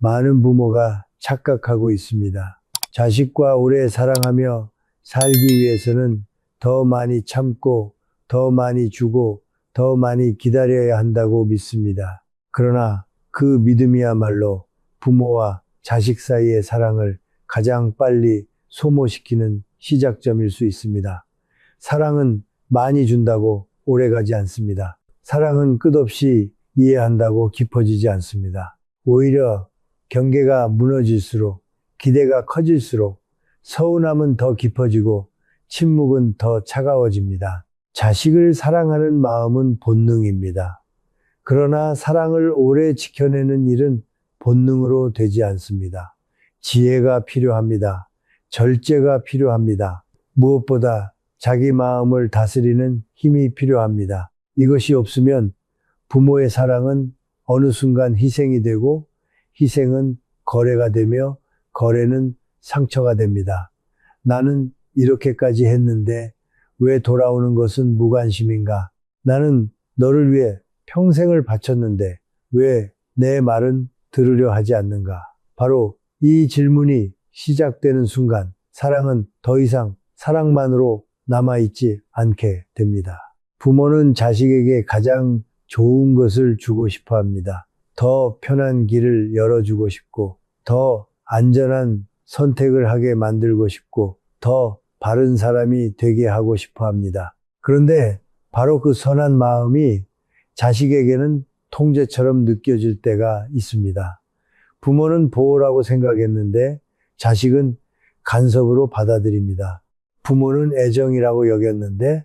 많은 부모가 착각하고 있습니다. 자식과 오래 사랑하며 살기 위해서는 더 많이 참고, 더 많이 주고, 더 많이 기다려야 한다고 믿습니다. 그러나 그 믿음이야말로 부모와 자식 사이의 사랑을 가장 빨리 소모시키는 시작점일 수 있습니다. 사랑은 많이 준다고 오래가지 않습니다. 사랑은 끝없이 이해한다고 깊어지지 않습니다. 오히려 경계가 무너질수록, 기대가 커질수록 서운함은 더 깊어지고 침묵은 더 차가워집니다. 자식을 사랑하는 마음은 본능입니다. 그러나 사랑을 오래 지켜내는 일은 본능으로 되지 않습니다. 지혜가 필요합니다. 절제가 필요합니다. 무엇보다 자기 마음을 다스리는 힘이 필요합니다. 이것이 없으면 부모의 사랑은 어느 순간 희생이 되고, 희생은 거래가 되며, 거래는 상처가 됩니다. 나는 이렇게까지 했는데 왜 돌아오는 것은 무관심인가? 나는 너를 위해 평생을 바쳤는데 왜 내 말은 들으려 하지 않는가? 바로 이 질문이 시작되는 순간 사랑은 더 이상 사랑만으로 남아있지 않게 됩니다. 부모는 자식에게 가장 좋은 것을 주고 싶어 합니다. 더 편한 길을 열어주고 싶고, 더 안전한 선택을 하게 만들고 싶고, 더 바른 사람이 되게 하고 싶어 합니다. 그런데 바로 그 선한 마음이 자식에게는 통제처럼 느껴질 때가 있습니다. 부모는 보호라고 생각했는데 자식은 간섭으로 받아들입니다. 부모는 애정이라고 여겼는데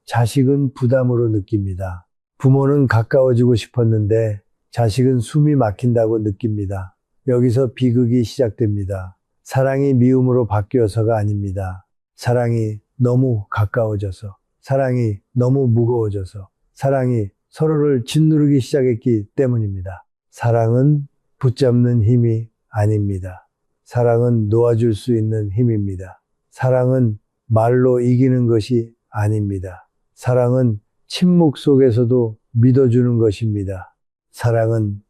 자식은 부담으로 느낍니다. 부모는 가까워지고 싶었는데 자식은 숨이 막힌다고 느낍니다. 여기서 비극이 시작됩니다. 사랑이 미움으로 바뀌어서가 아닙니다. 사랑이 너무 가까워져서, 사랑이 너무 무거워져서, 사랑이 서로를 짓누르기 시작했기 때문입니다. 사랑은 붙잡는 힘이 아닙니다. 사랑은 놓아줄 수 있는 힘입니다. 사랑은 말로 이기는 것이 아닙니다. 사랑은 침묵 속에서도 믿어주는 것입니다. 사랑은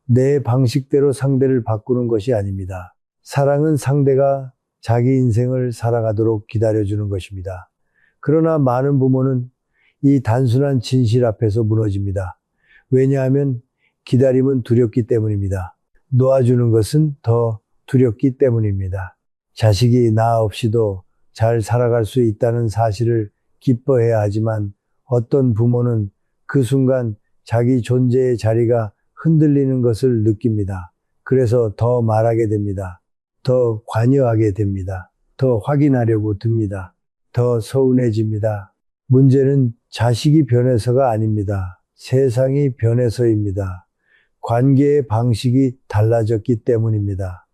내 방식대로 상대를 바꾸는 것이 아닙니다. 사랑은 상대가 자기 인생을 살아가도록 기다려주는 것입니다. 그러나 많은 부모는 이 단순한 진실 앞에서 무너집니다. 왜냐하면 기다림은 두렵기 때문입니다. 놓아주는 것은 더 두렵기 때문입니다. 자식이 나 없이도 잘 살아갈 수 있다는 사실을 기뻐해야 하지만 어떤 부모는 그 순간 자기 존재의 자리가 흔들리는 것을 느낍니다. 그래서 더 말하게 됩니다. 더 관여하게 됩니다. 더 확인하려고 듭니다. 더 서운해집니다. 문제는 자식이 변해서가 아닙니다. 세상이 변해서입니다. 관계의 방식이 달라졌기 때문입니다.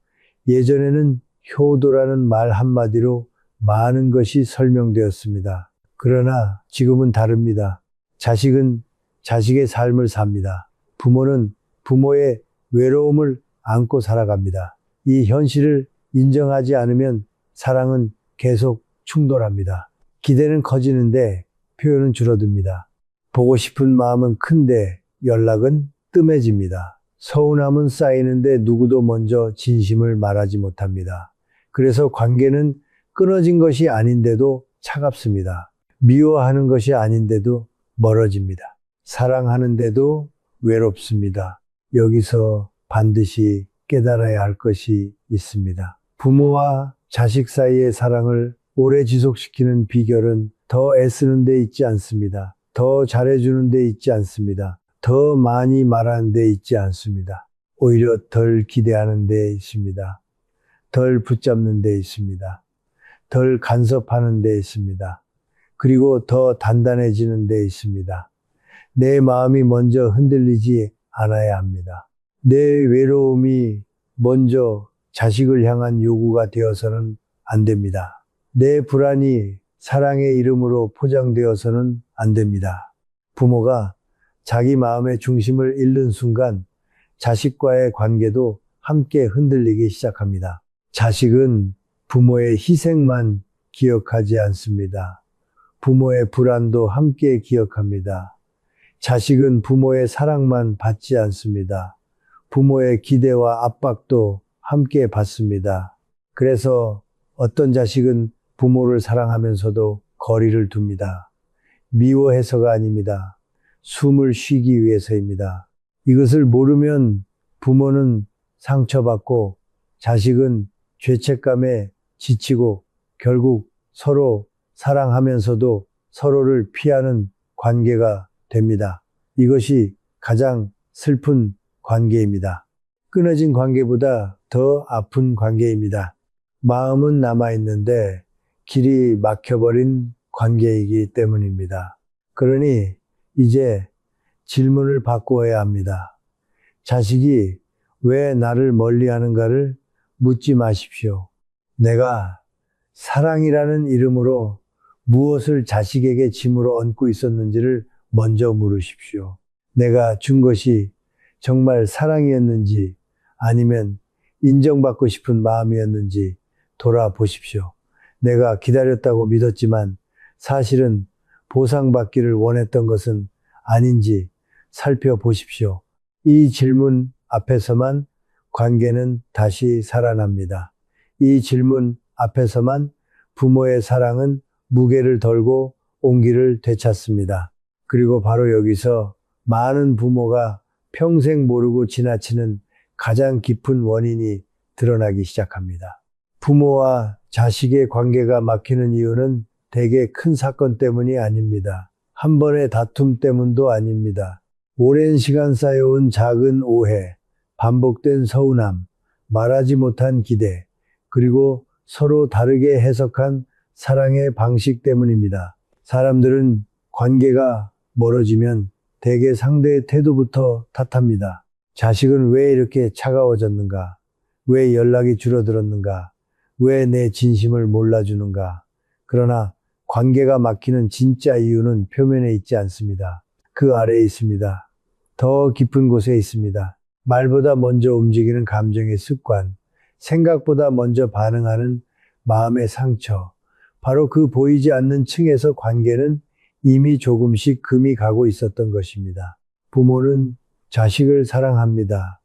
예전에는 효도라는 말 한마디로 많은 것이 설명되었습니다. 그러나 지금은 다릅니다. 자식은 자식의 삶을 삽니다. 부모는 부모의 외로움을 안고 살아갑니다. 이 현실을 인정하지 않으면 사랑은 계속 충돌합니다. 기대는 커지는데 표현은 줄어듭니다. 보고 싶은 마음은 큰데 연락은 뜸해집니다. 서운함은 쌓이는데 누구도 먼저 진심을 말하지 못합니다. 그래서 관계는 끊어진 것이 아닌데도 차갑습니다. 미워하는 것이 아닌데도 멀어집니다. 사랑하는데도 외롭습니다. 여기서 반드시 깨달아야 할 것이 있습니다. 부모와 자식 사이의 사랑을 오래 지속시키는 비결은 더 애쓰는 데 있지 않습니다. 더 잘해주는 데 있지 않습니다. 더 많이 말하는 데 있지 않습니다. 오히려 덜 기대하는 데 있습니다. 덜 붙잡는 데 있습니다. 덜 간섭하는 데 있습니다. 그리고 더 단단해지는 데 있습니다. 내 마음이 먼저 흔들리지 않아야 합니다. 내 외로움이 먼저 자식을 향한 요구가 되어서는 안 됩니다. 내 불안이 사랑의 이름으로 포장되어서는 안 됩니다. 부모가 자기 마음의 중심을 잃는 순간 자식과의 관계도 함께 흔들리기 시작합니다. 자식은 부모의 희생만 기억하지 않습니다. 부모의 불안도 함께 기억합니다. 자식은 부모의 사랑만 받지 않습니다. 부모의 기대와 압박도 함께 받습니다. 그래서 어떤 자식은 부모를 사랑하면서도 거리를 둡니다. 미워해서가 아닙니다. 숨을 쉬기 위해서입니다. 이것을 모르면 부모는 상처받고 자식은 죄책감에 지치고 결국 서로 사랑하면서도 서로를 피하는 관계가 됩니다. 이것이 가장 슬픈 관계입니다. 끊어진 관계보다 더 아픈 관계입니다. 마음은 남아있는데 길이 막혀버린 관계이기 때문입니다. 그러니 이제 질문을 바꾸어야 합니다. 자식이 왜 나를 멀리하는가를 묻지 마십시오. 내가 사랑이라는 이름으로 무엇을 자식에게 짐으로 얹고 있었는지를 먼저 물으십시오. 내가 준 것이 정말 사랑이었는지 아니면 인정받고 싶은 마음이었는지 돌아보십시오. 내가 기다렸다고 믿었지만 사실은 보상받기를 원했던 것은 아닌지 살펴보십시오. 이 질문 앞에서만 관계는 다시 살아납니다. 이 질문 앞에서만 부모의 사랑은 무게를 덜고 온기를 되찾습니다. 그리고 바로 여기서 많은 부모가 평생 모르고 지나치는 가장 깊은 원인이 드러나기 시작합니다. 부모와 자식의 관계가 막히는 이유는 대개 큰 사건 때문이 아닙니다. 한 번의 다툼 때문도 아닙니다. 오랜 시간 쌓여온 작은 오해, 반복된 서운함, 말하지 못한 기대, 그리고 서로 다르게 해석한 사랑의 방식 때문입니다. 사람들은 관계가 멀어지면 대개 상대의 태도부터 탓합니다. 자식은 왜 이렇게 차가워졌는가? 왜 연락이 줄어들었는가? 왜 내 진심을 몰라주는가? 그러나 관계가 막히는 진짜 이유는 표면에 있지 않습니다. 그 아래에 있습니다. 더 깊은 곳에 있습니다. 말보다 먼저 움직이는 감정의 습관, 생각보다 먼저 반응하는 마음의 상처, 바로 그 보이지 않는 층에서 관계는 이미 조금씩 금이 가고 있었던 것입니다. 부모는 자식을 사랑합니다.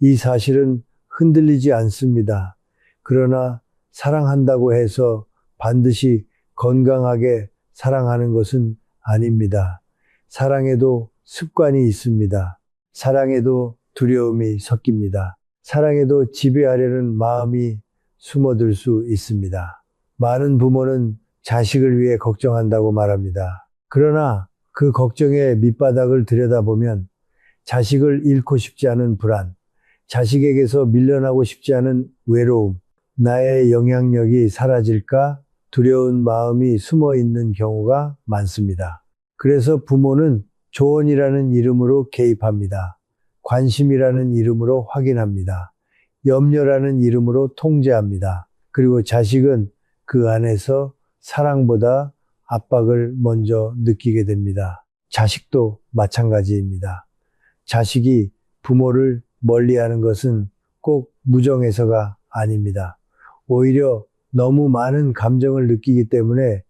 이 사실은 흔들리지 않습니다. 그러나 사랑한다고 해서 반드시 건강하게 사랑하는 것은 아닙니다. 사랑에도 습관이 있습니다. 사랑에도 두려움이 섞입니다. 사랑에도 지배하려는 마음이 숨어들 수 있습니다. 많은 부모는 자식을 위해 걱정한다고 말합니다. 그러나 그 걱정의 밑바닥을 들여다보면 자식을 잃고 싶지 않은 불안, 자식에게서 밀려나고 싶지 않은 외로움, 나의 영향력이 사라질까 두려운 마음이 숨어 있는 경우가 많습니다. 그래서 부모는 조언이라는 이름으로 개입합니다. 관심이라는 이름으로 확인합니다. 염려라는 이름으로 통제합니다. 그리고 자식은 그 안에서 사랑보다 압박을 먼저 느끼게 됩니다. 자식도 마찬가지입니다. 자식이 부모를 멀리하는 것은 꼭 무정해서가 아닙니다. 오히려 너무 많은 감정을 느끼기 때문에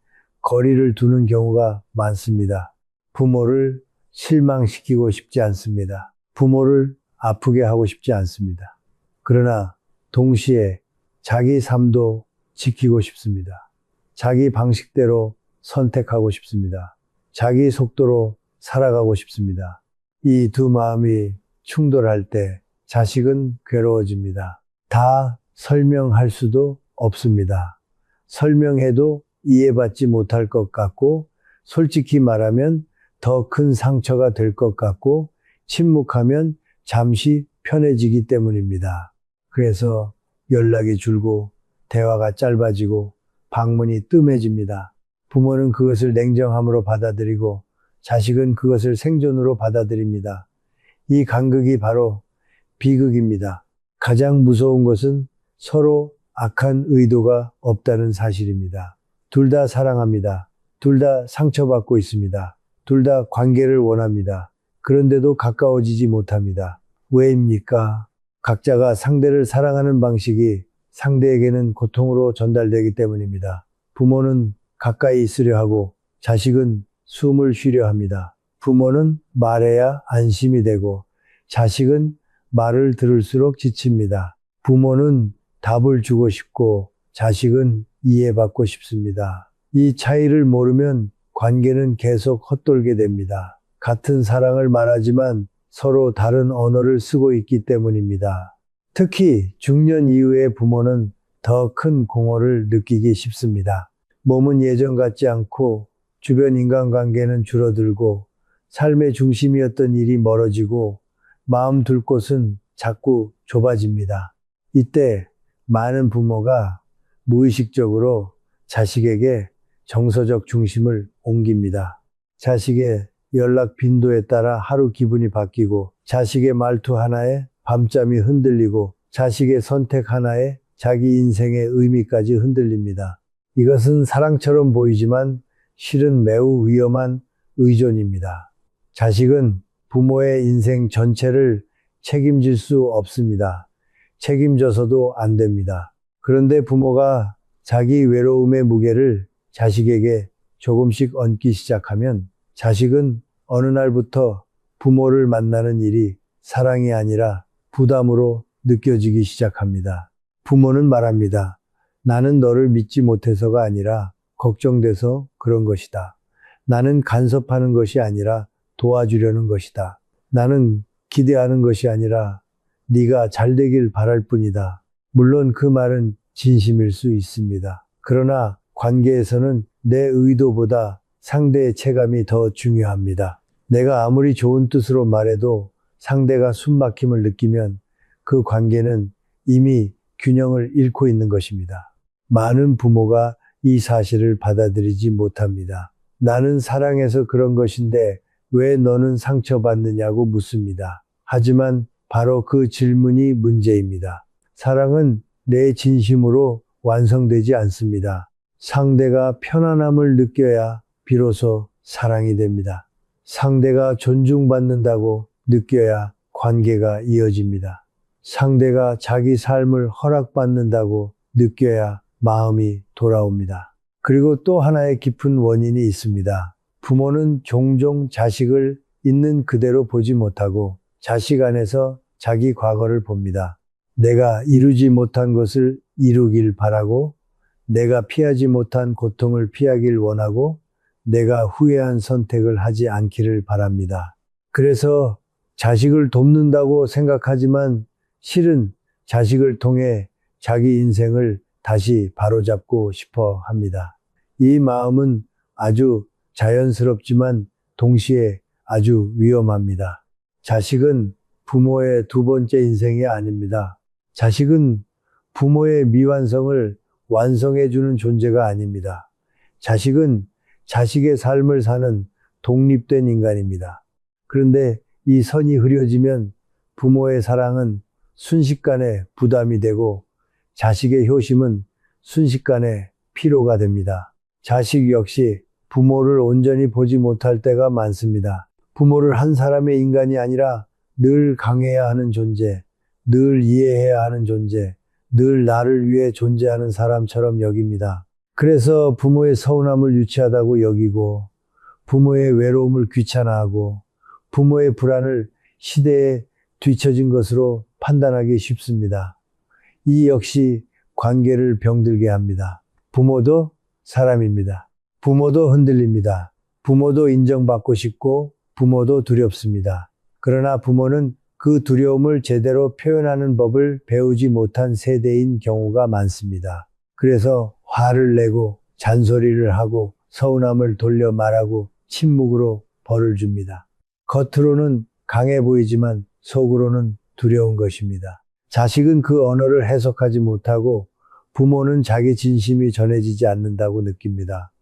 거리를 두는 경우가 많습니다. 부모를 실망시키고 싶지 않습니다. 부모를 아프게 하고 싶지 않습니다. 그러나 동시에 자기 삶도 지키고 싶습니다. 자기 방식대로 선택하고 싶습니다. 자기 속도로 살아가고 싶습니다. 이 두 마음이 충돌할 때 자식은 괴로워집니다. 다 설명할 수도 없습니다. 설명해도 이해받지 못할 것 같고, 솔직히 말하면 더 큰 상처가 될 것 같고, 침묵하면 잠시 편해지기 때문입니다. 그래서 연락이 줄고, 대화가 짧아지고, 방문이 뜸해집니다. 부모는 그것을 냉정함으로 받아들이고, 자식은 그것을 생존으로 받아들입니다. 이 간극이 바로 비극입니다. 가장 무서운 것은 서로 악한 의도가 없다는 사실입니다. 둘 다 사랑합니다. 둘 다 상처받고 있습니다. 둘 다 관계를 원합니다. 그런데도 가까워지지 못합니다. 왜입니까? 각자가 상대를 사랑하는 방식이 상대에게는 고통으로 전달되기 때문입니다. 부모는 가까이 있으려 하고 자식은 숨을 쉬려 합니다. 부모는 말해야 안심이 되고 자식은 말을 들을수록 지칩니다. 부모는 답을 주고 싶고 자식은 이해받고 싶습니다. 이 차이를 모르면 관계는 계속 헛돌게 됩니다. 같은 사랑을 말하지만 서로 다른 언어를 쓰고 있기 때문입니다. 특히 중년 이후의 부모는 더 큰 공허를 느끼기 쉽습니다. 몸은 예전 같지 않고 주변 인간관계는 줄어들고 삶의 중심이었던 일이 멀어지고 마음 둘 곳은 자꾸 좁아집니다. 이때 많은 부모가 무의식적으로 자식에게 정서적 중심을 옮깁니다. 자식의 연락 빈도에 따라 하루 기분이 바뀌고 자식의 말투 하나에 밤잠이 흔들리고 자식의 선택 하나에 자기 인생의 의미까지 흔들립니다. 이것은 사랑처럼 보이지만 실은 매우 위험한 의존입니다. 자식은 부모의 인생 전체를 책임질 수 없습니다. 책임져서도 안 됩니다. 그런데 부모가 자기 외로움의 무게를 자식에게 조금씩 얹기 시작하면 자식은 어느 날부터 부모를 만나는 일이 사랑이 아니라 부담으로 느껴지기 시작합니다. 부모는 말합니다. 나는 너를 믿지 못해서가 아니라 걱정돼서 그런 것이다. 나는 간섭하는 것이 아니라 도와주려는 것이다. 나는 기대하는 것이 아니라 네가 잘 되길 바랄 뿐이다. 물론 그 말은 진심일 수 있습니다. 그러나 관계에서는 내 의도보다 상대의 체감이 더 중요합니다. 내가 아무리 좋은 뜻으로 말해도 상대가 숨막힘을 느끼면 그 관계는 이미 균형을 잃고 있는 것입니다. 많은 부모가 이 사실을 받아들이지 못합니다. 나는 사랑해서 그런 것인데 왜 너는 상처받느냐고 묻습니다. 하지만 바로 그 질문이 문제입니다. 사랑은 내 진심으로 완성되지 않습니다. 상대가 편안함을 느껴야 비로소 사랑이 됩니다. 상대가 존중받는다고 느껴야 관계가 이어집니다. 상대가 자기 삶을 허락받는다고 느껴야 마음이 돌아옵니다. 그리고 또 하나의 깊은 원인이 있습니다. 부모는 종종 자식을 있는 그대로 보지 못하고 자식 안에서 자기 과거를 봅니다. 내가 이루지 못한 것을 이루길 바라고, 내가 피하지 못한 고통을 피하길 원하고, 내가 후회한 선택을 하지 않기를 바랍니다. 그래서 자식을 돕는다고 생각하지만 실은 자식을 통해 자기 인생을 다시 바로잡고 싶어 합니다. 이 마음은 아주 자연스럽지만 동시에 아주 위험합니다. 자식은 부모의 두 번째 인생이 아닙니다. 자식은 부모의 미완성을 완성해주는 존재가 아닙니다. 자식은 자식의 삶을 사는 독립된 인간입니다. 그런데 이 선이 흐려지면 부모의 사랑은 순식간에 부담이 되고 자식의 효심은 순식간에 피로가 됩니다. 자식 역시 부모를 온전히 보지 못할 때가 많습니다. 부모를 한 사람의 인간이 아니라 늘 강해야 하는 존재, 늘 이해해야 하는 존재, 늘 나를 위해 존재하는 사람처럼 여깁니다. 그래서 부모의 서운함을 유치하다고 여기고, 부모의 외로움을 귀찮아하고, 부모의 불안을 시대에 뒤처진 것으로 판단하기 쉽습니다. 이 역시 관계를 병들게 합니다. 부모도 사람입니다. 부모도 흔들립니다. 부모도 인정받고 싶고 부모도 두렵습니다. 그러나 부모는 그 두려움을 제대로 표현하는 법을 배우지 못한 세대인 경우가 많습니다. 그래서 화를 내고 잔소리를 하고 서운함을 돌려 말하고 침묵으로 벌을 줍니다. 겉으로는 강해 보이지만 속으로는 두려운 것입니다. 자식은 그 언어를 해석하지 못하고 부모는 자기 진심이 전해지지 않는다고 느낍니다.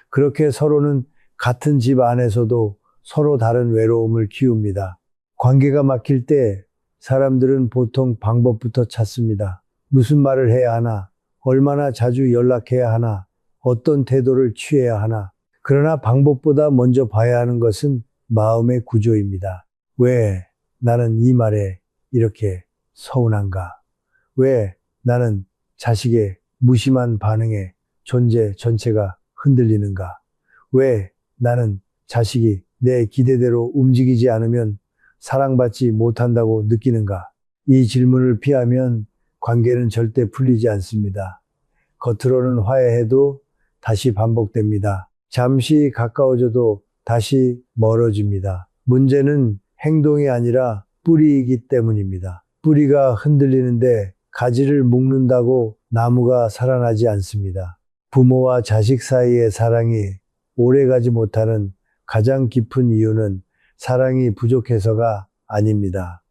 그렇게 서로는 같은 집 안에서도 서로 다른 외로움을 키웁니다. 관계가 막힐 때 사람들은 보통 방법부터 찾습니다. 무슨 말을 해야 하나? 얼마나 자주 연락해야 하나? 어떤 태도를 취해야 하나? 그러나 방법보다 먼저 봐야 하는 것은 마음의 구조입니다. 왜 나는 이 말에 이렇게 서운한가? 왜 나는 자식의 무심한 반응에 존재 전체가 흔들리는가? 왜 나는 자식이 내 기대대로 움직이지 않으면 사랑받지 못한다고 느끼는가? 이 질문을 피하면 관계는 절대 풀리지 않습니다. 겉으로는 화해해도 다시 반복됩니다. 잠시 가까워져도 다시 멀어집니다. 문제는 행동이 아니라 뿌리이기 때문입니다. 뿌리가 흔들리는데 가지를 묶는다고 나무가 살아나지 않습니다. 부모와 자식 사이의 사랑이 오래가지 못하는 가장 깊은 이유는 사랑이 부족해서가 아닙니다.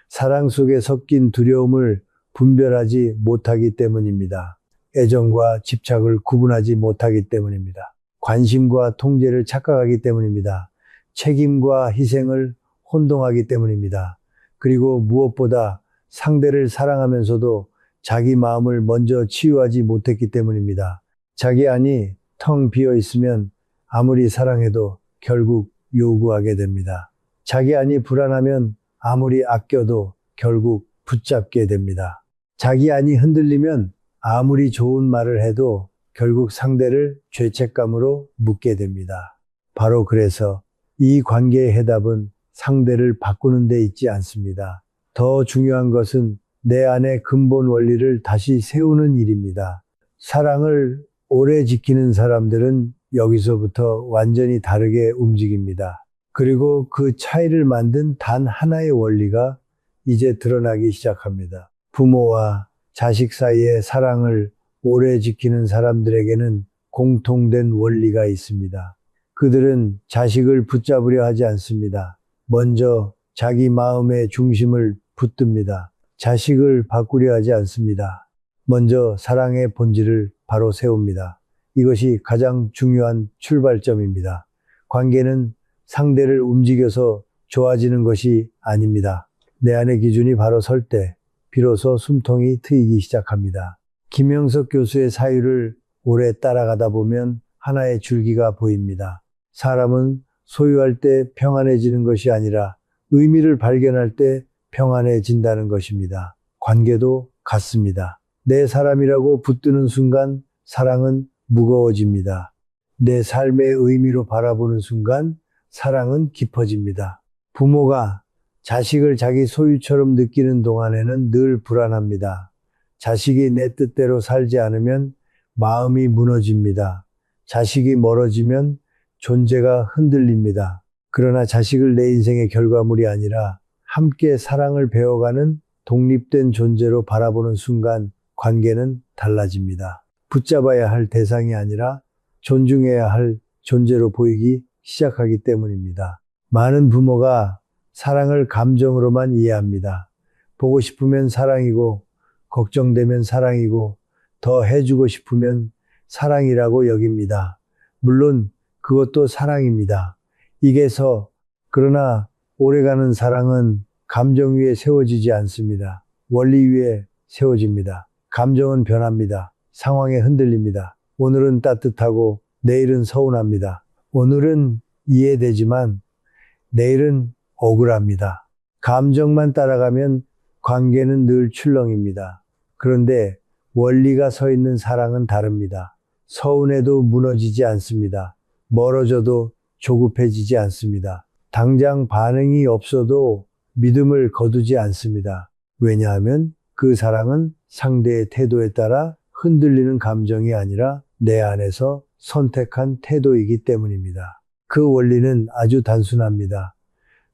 사랑 속에 섞인 두려움을 분별하지 못하기 때문입니다. 애정과 집착을 구분하지 못하기 때문입니다. 관심과 통제를 착각하기 때문입니다. 책임과 희생을 혼동하기 때문입니다. 그리고 무엇보다 상대를 사랑하면서도 자기 마음을 먼저 치유하지 못했기 때문입니다. 자기 안이 텅 비어 있으면 아무리 사랑해도 결국 요구하게 됩니다. 자기 안이 불안하면 아무리 아껴도 결국 붙잡게 됩니다. 자기 안이 흔들리면 아무리 좋은 말을 해도 결국 상대를 죄책감으로 묻게 됩니다. 바로 그래서 이 관계의 해답은 상대를 바꾸는 데 있지 않습니다. 더 중요한 것은 내 안의 근본 원리를 다시 세우는 일입니다. 사랑을 오래 지키는 사람들은 여기서부터 완전히 다르게 움직입니다. 그리고 그 차이를 만든 단 하나의 원리가 이제 드러나기 시작합니다. 부모와 자식 사이의 사랑을 오래 지키는 사람들에게는 공통된 원리가 있습니다. 그들은 자식을 붙잡으려 하지 않습니다. 먼저 자기 마음의 중심을 붙듭니다. 자식을 바꾸려 하지 않습니다. 먼저 사랑의 본질을 바로 세웁니다. 이것이 가장 중요한 출발점입니다. 관계는 상대를 움직여서 좋아지는 것이 아닙니다. 내 안의 기준이 바로 설 때 비로소 숨통이 트이기 시작합니다. 김영석 교수의 사유를 오래 따라가다 보면 하나의 줄기가 보입니다. 사람은 소유할 때 평안해지는 것이 아니라 의미를 발견할 때 평안해진다는 것입니다. 관계도 같습니다. 내 사람이라고 붙드는 순간 사랑은 무거워집니다. 내 삶의 의미로 바라보는 순간 사랑은 깊어집니다. 부모가 자식을 자기 소유처럼 느끼는 동안에는 늘 불안합니다. 자식이 내 뜻대로 살지 않으면 마음이 무너집니다. 자식이 멀어지면 존재가 흔들립니다. 그러나 자식을 내 인생의 결과물이 아니라 함께 사랑을 배워가는 독립된 존재로 바라보는 순간 관계는 달라집니다. 붙잡아야 할 대상이 아니라 존중해야 할 존재로 보이기 시작하기 때문입니다. 많은 부모가 사랑을 감정으로만 이해합니다. 보고 싶으면 사랑이고 걱정되면 사랑이고 더 해주고 싶으면 사랑이라고 여깁니다. 물론 그것도 사랑입니다. 그러나 오래가는 사랑은 감정 위에 세워지지 않습니다. 원리 위에 세워집니다. 감정은 변합니다. 상황에 흔들립니다. 오늘은 따뜻하고 내일은 서운합니다. 오늘은 이해되지만 내일은 억울합니다. 감정만 따라가면 관계는 늘 출렁입니다. 그런데 원리가 서 있는 사랑은 다릅니다. 서운해도 무너지지 않습니다. 멀어져도 조급해지지 않습니다. 당장 반응이 없어도 믿음을 거두지 않습니다. 왜냐하면 그 사랑은 상대의 태도에 따라 흔들리는 감정이 아니라 내 안에서 선택한 태도이기 때문입니다. 그 원리는 아주 단순합니다.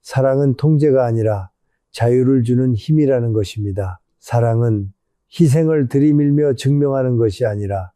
사랑은 통제가 아니라 자유를 주는 힘이라는 것입니다. 사랑은 희생을 들이밀며 증명하는 것이 아니라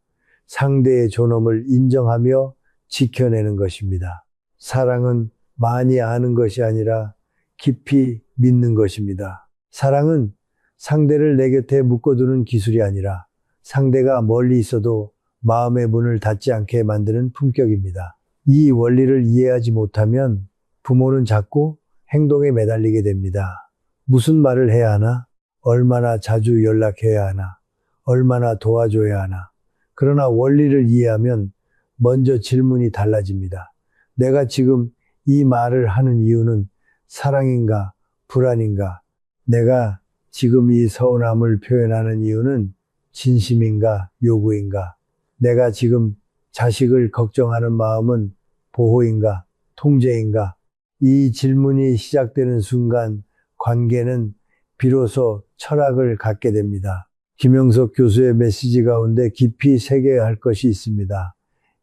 상대의 존엄을 인정하며 지켜내는 것입니다. 사랑은 많이 아는 것이 아니라 깊이 믿는 것입니다. 사랑은 상대를 내 곁에 묶어두는 기술이 아니라 상대가 멀리 있어도 마음의 문을 닫지 않게 만드는 품격입니다. 이 원리를 이해하지 못하면 부모는 자꾸 행동에 매달리게 됩니다. 무슨 말을 해야 하나? 얼마나 자주 연락해야 하나? 얼마나 도와줘야 하나? 그러나 원리를 이해하면 먼저 질문이 달라집니다. 내가 지금 이 말을 하는 이유는 사랑인가? 불안인가? 내가 지금 이 서운함을 표현하는 이유는 진심인가? 요구인가? 내가 지금 자식을 걱정하는 마음은 보호인가? 통제인가? 이 질문이 시작되는 순간 관계는 비로소 철학을 갖게 됩니다. 김영석 교수의 메시지 가운데 깊이 새겨야 할 것이 있습니다.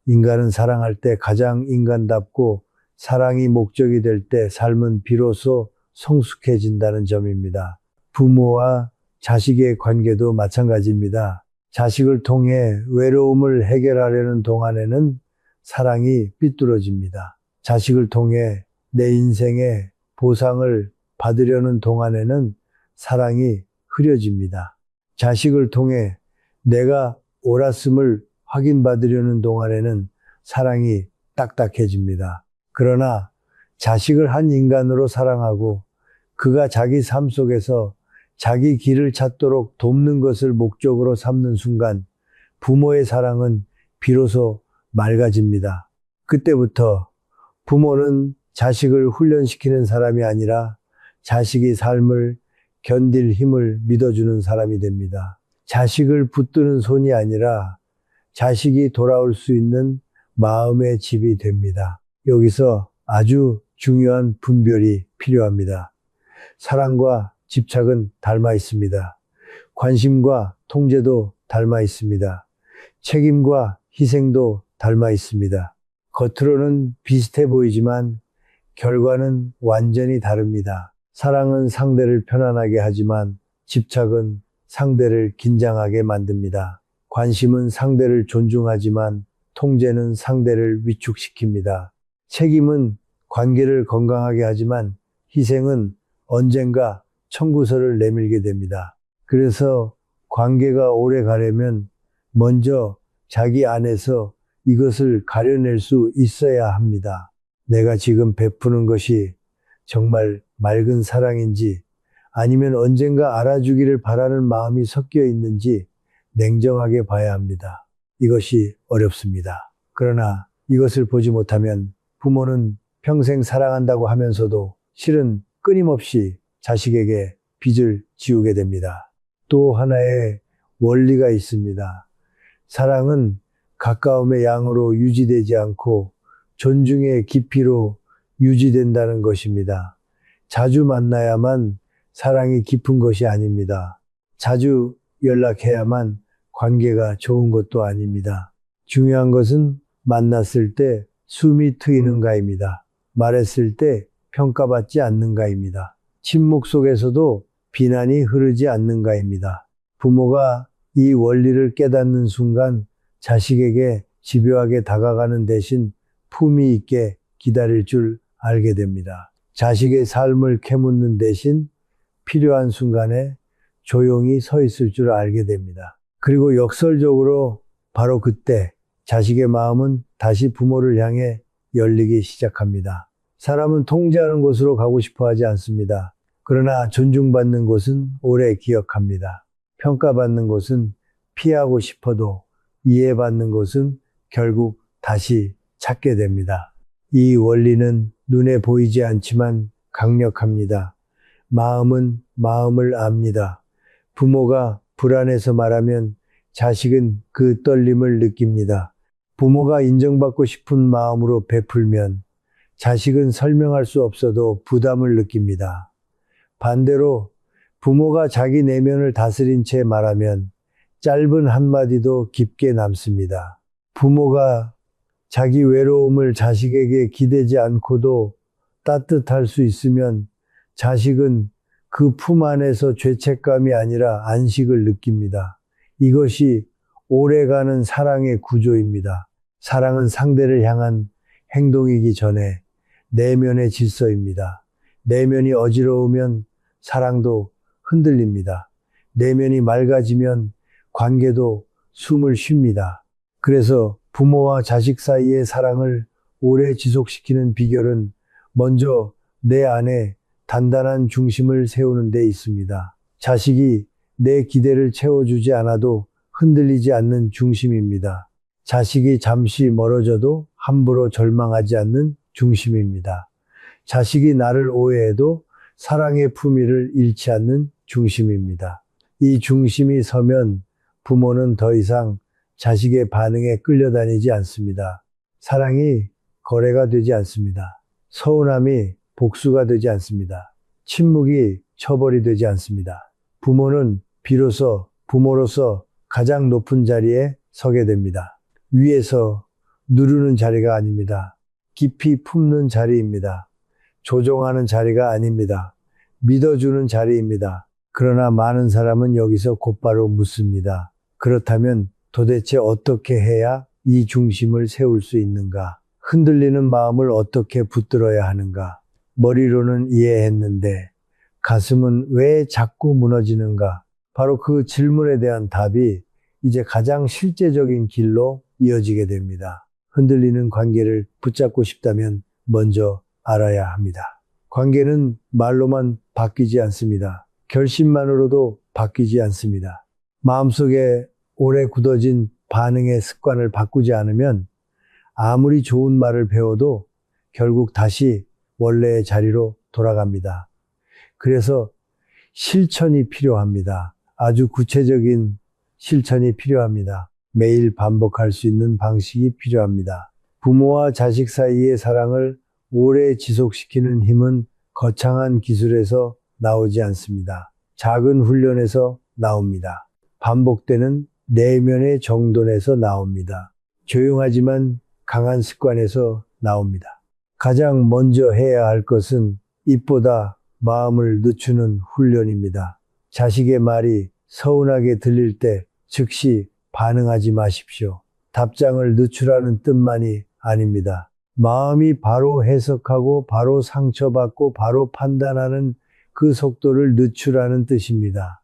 인간은 사랑할 때 가장 인간답고 사랑이 목적이 될 때 삶은 비로소 성숙해진다는 점입니다. 부모와 자식의 관계도 마찬가지입니다. 자식을 통해 외로움을 해결하려는 동안에는 사랑이 삐뚤어집니다. 자식을 통해 내 인생의 보상을 받으려는 동안에는 사랑이 흐려집니다. 자식을 통해 내가 옳았음을 확인받으려는 동안에는 사랑이 딱딱해집니다. 그러나 자식을 한 인간으로 사랑하고 그가 자기 삶 속에서 자기 길을 찾도록 돕는 것을 목적으로 삼는 순간 부모의 사랑은 비로소 맑아집니다. 그때부터 부모는 자식을 훈련시키는 사람이 아니라 자식이 삶을 견딜 힘을 믿어주는 사람이 됩니다. 자식을 붙드는 손이 아니라 자식이 돌아올 수 있는 마음의 집이 됩니다. 여기서 아주 중요한 분별이 필요합니다. 사랑과 집착은 닮아 있습니다. 관심과 통제도 닮아 있습니다. 책임과 희생도 닮아 있습니다. 겉으로는 비슷해 보이지만 결과는 완전히 다릅니다. 사랑은 상대를 편안하게 하지만 집착은 상대를 긴장하게 만듭니다. 관심은 상대를 존중하지만 통제는 상대를 위축시킵니다. 책임은 관계를 건강하게 하지만 희생은 언젠가 청구서를 내밀게 됩니다. 그래서 관계가 오래 가려면 먼저 자기 안에서 이것을 가려낼 수 있어야 합니다. 내가 지금 베푸는 것이 정말 맑은 사랑인지 아니면 언젠가 알아주기를 바라는 마음이 섞여 있는지 냉정하게 봐야 합니다. 이것이 어렵습니다. 그러나 이것을 보지 못하면 부모는 평생 사랑한다고 하면서도 실은 끊임없이 자식에게 빚을 지우게 됩니다. 또 하나의 원리가 있습니다. 사랑은 가까움의 양으로 유지되지 않고 존중의 깊이로 유지된다는 것입니다. 자주 만나야만 사랑이 깊은 것이 아닙니다. 자주 연락해야만 관계가 좋은 것도 아닙니다. 중요한 것은 만났을 때 숨이 트이는가입니다. 말했을 때 평가받지 않는가입니다. 침묵 속에서도 비난이 흐르지 않는가입니다. 부모가 이 원리를 깨닫는 순간 자식에게 집요하게 다가가는 대신 품위 있게 기다릴 줄 알게 됩니다. 자식의 삶을 캐묻는 대신 필요한 순간에 조용히 서 있을 줄 알게 됩니다. 그리고 역설적으로 바로 그때 자식의 마음은 다시 부모를 향해 열리기 시작합니다. 사람은 통제하는 곳으로 가고 싶어 하지 않습니다. 그러나 존중받는 곳은 오래 기억합니다. 평가받는 곳은 피하고 싶어도 이해받는 곳은 결국 다시 찾게 됩니다. 이 원리는 눈에 보이지 않지만 강력합니다. 마음은 마음을 압니다. 부모가 불안해서 말하면 자식은 그 떨림을 느낍니다. 부모가 인정받고 싶은 마음으로 베풀면 자식은 설명할 수 없어도 부담을 느낍니다. 반대로 부모가 자기 내면을 다스린 채 말하면 짧은 한마디도 깊게 남습니다. 부모가 자기 외로움을 자식에게 기대지 않고도 따뜻할 수 있으면 자식은 그 품 안에서 죄책감이 아니라 안식을 느낍니다. 이것이 오래가는 사랑의 구조입니다. 사랑은 상대를 향한 행동이기 전에 내면의 질서입니다. 내면이 어지러우면 사랑도 흔들립니다. 내면이 맑아지면 관계도 숨을 쉽니다. 그래서 부모와 자식 사이의 사랑을 오래 지속시키는 비결은 먼저 내 안에 단단한 중심을 세우는 데 있습니다. 자식이 내 기대를 채워주지 않아도 흔들리지 않는 중심입니다. 자식이 잠시 멀어져도 함부로 절망하지 않는 중심입니다. 자식이 나를 오해해도 사랑의 품위를 잃지 않는 중심입니다. 이 중심이 서면 부모는 더 이상 자식의 반응에 끌려다니지 않습니다. 사랑이 거래가 되지 않습니다. 서운함이 복수가 되지 않습니다. 침묵이 처벌이 되지 않습니다. 부모는 비로소 부모로서 가장 높은 자리에 서게 됩니다. 위에서 누르는 자리가 아닙니다. 깊이 품는 자리입니다. 조종하는 자리가 아닙니다. 믿어주는 자리입니다. 그러나 많은 사람은 여기서 곧바로 묻습니다. 그렇다면 도대체 어떻게 해야 이 중심을 세울 수 있는가? 흔들리는 마음을 어떻게 붙들어야 하는가? 머리로는 이해했는데 가슴은 왜 자꾸 무너지는가? 바로 그 질문에 대한 답이 이제 가장 실제적인 길로 이어지게 됩니다. 흔들리는 관계를 붙잡고 싶다면 먼저 알아야 합니다. 관계는 말로만 바뀌지 않습니다. 결심만으로도 바뀌지 않습니다. 마음속에 오래 굳어진 반응의 습관을 바꾸지 않으면 아무리 좋은 말을 배워도 결국 다시 원래의 자리로 돌아갑니다. 그래서 실천이 필요합니다. 아주 구체적인 실천이 필요합니다. 매일 반복할 수 있는 방식이 필요합니다. 부모와 자식 사이의 사랑을 오래 지속시키는 힘은 거창한 기술에서 나오지 않습니다. 작은 훈련에서 나옵니다. 반복되는 내면의 정돈에서 나옵니다. 조용하지만 강한 습관에서 나옵니다. 가장 먼저 해야 할 것은 입보다 마음을 늦추는 훈련입니다. 자식의 말이 서운하게 들릴 때 즉시 반응하지 마십시오. 답장을 늦추라는 뜻만이 아닙니다. 마음이 바로 해석하고 바로 상처받고 바로 판단하는 그 속도를 늦추라는 뜻입니다.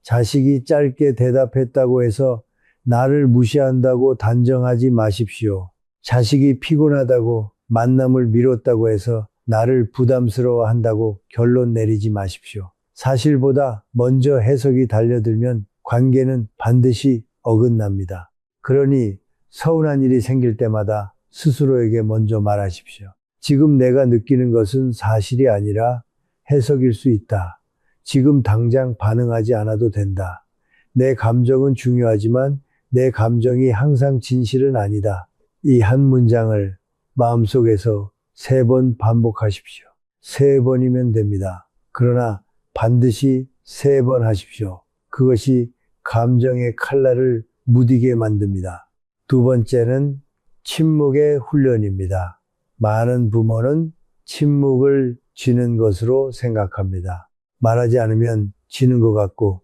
자식이 짧게 대답했다고 해서 나를 무시한다고 단정하지 마십시오. 자식이 피곤하다고 만남을 미뤘다고 해서 나를 부담스러워한다고 결론 내리지 마십시오. 사실보다 먼저 해석이 달려들면 관계는 반드시 어긋납니다. 그러니 서운한 일이 생길 때마다 스스로에게 먼저 말하십시오. 지금 내가 느끼는 것은 사실이 아니라 해석일 수 있다. 지금 당장 반응하지 않아도 된다. 내 감정은 중요하지만 내 감정이 항상 진실은 아니다. 이 한 문장을 마음속에서 3번 반복하십시오. 3번이면 됩니다. 그러나 반드시 3번 하십시오. 그것이 감정의 칼날을 무디게 만듭니다. 두 번째는 침묵의 훈련입니다. 많은 부모는 침묵을 지는 것으로 생각합니다. 말하지 않으면 지는 것 같고,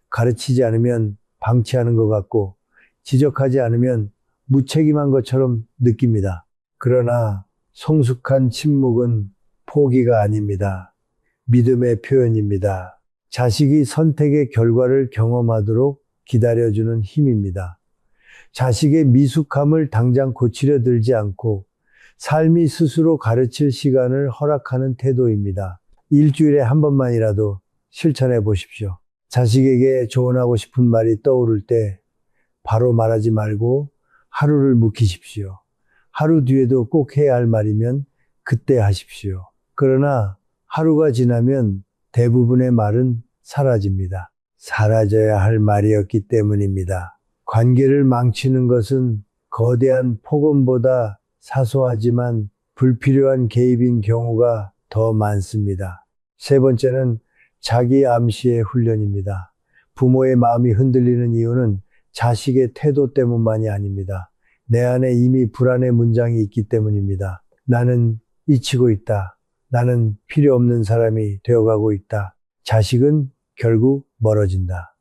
가르치지 않으면 방치하는 것 같고, 지적하지 않으면 무책임한 것처럼 느낍니다. 그러나 성숙한 침묵은 포기가 아닙니다. 믿음의 표현입니다. 자식이 선택의 결과를 경험하도록 기다려주는 힘입니다. 자식의 미숙함을 당장 고치려 들지 않고 삶이 스스로 가르칠 시간을 허락하는 태도입니다. 일주일에 한 번만이라도 실천해 보십시오. 자식에게 조언하고 싶은 말이 떠오를 때 바로 말하지 말고 하루를 묵히십시오. 하루 뒤에도 꼭 해야 할 말이면 그때 하십시오. 그러나 하루가 지나면 대부분의 말은 사라집니다. 사라져야 할 말이었기 때문입니다. 관계를 망치는 것은 거대한 폭언보다 사소하지만 불필요한 개입인 경우가 더 많습니다. 세 번째는 자기 암시의 훈련입니다. 부모의 마음이 흔들리는 이유는 자식의 태도 때문만이 아닙니다. 내 안에 이미 불안의 문장이 있기 때문입니다. 나는 잊히고 있다. 나는 필요 없는 사람이 되어가고 있다. 자식은 결국 멀어진다.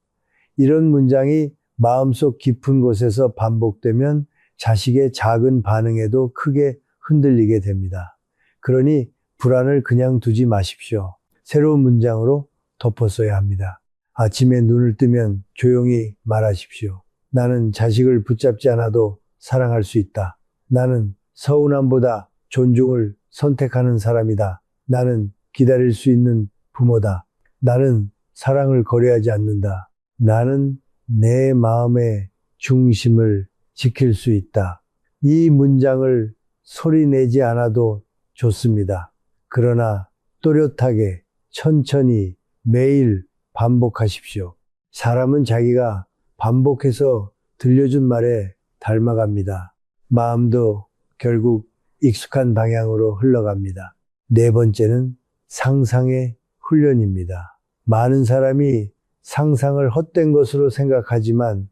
이런 문장이 마음속 깊은 곳에서 반복되면 자식의 작은 반응에도 크게 흔들리게 됩니다. 그러니 불안을 그냥 두지 마십시오. 새로운 문장으로 덮어써야 합니다. 아침에 눈을 뜨면 조용히 말하십시오. 나는 자식을 붙잡지 않아도 사랑할 수 있다. 나는 서운함보다 존중을 선택하는 사람이다. 나는 기다릴 수 있는 부모다. 나는 사랑을 거래하지 않는다. 나는 내 마음의 중심을 지킬 수 있다. 이 문장을 소리내지 않아도 좋습니다. 그러나 또렷하게 천천히 매일 반복하십시오. 사람은 자기가 반복해서 들려준 말에 닮아갑니다. 마음도 결국 익숙한 방향으로 흘러갑니다. 네 번째는 상상의 훈련입니다. 많은 사람이 상상을 헛된 것으로 생각하지만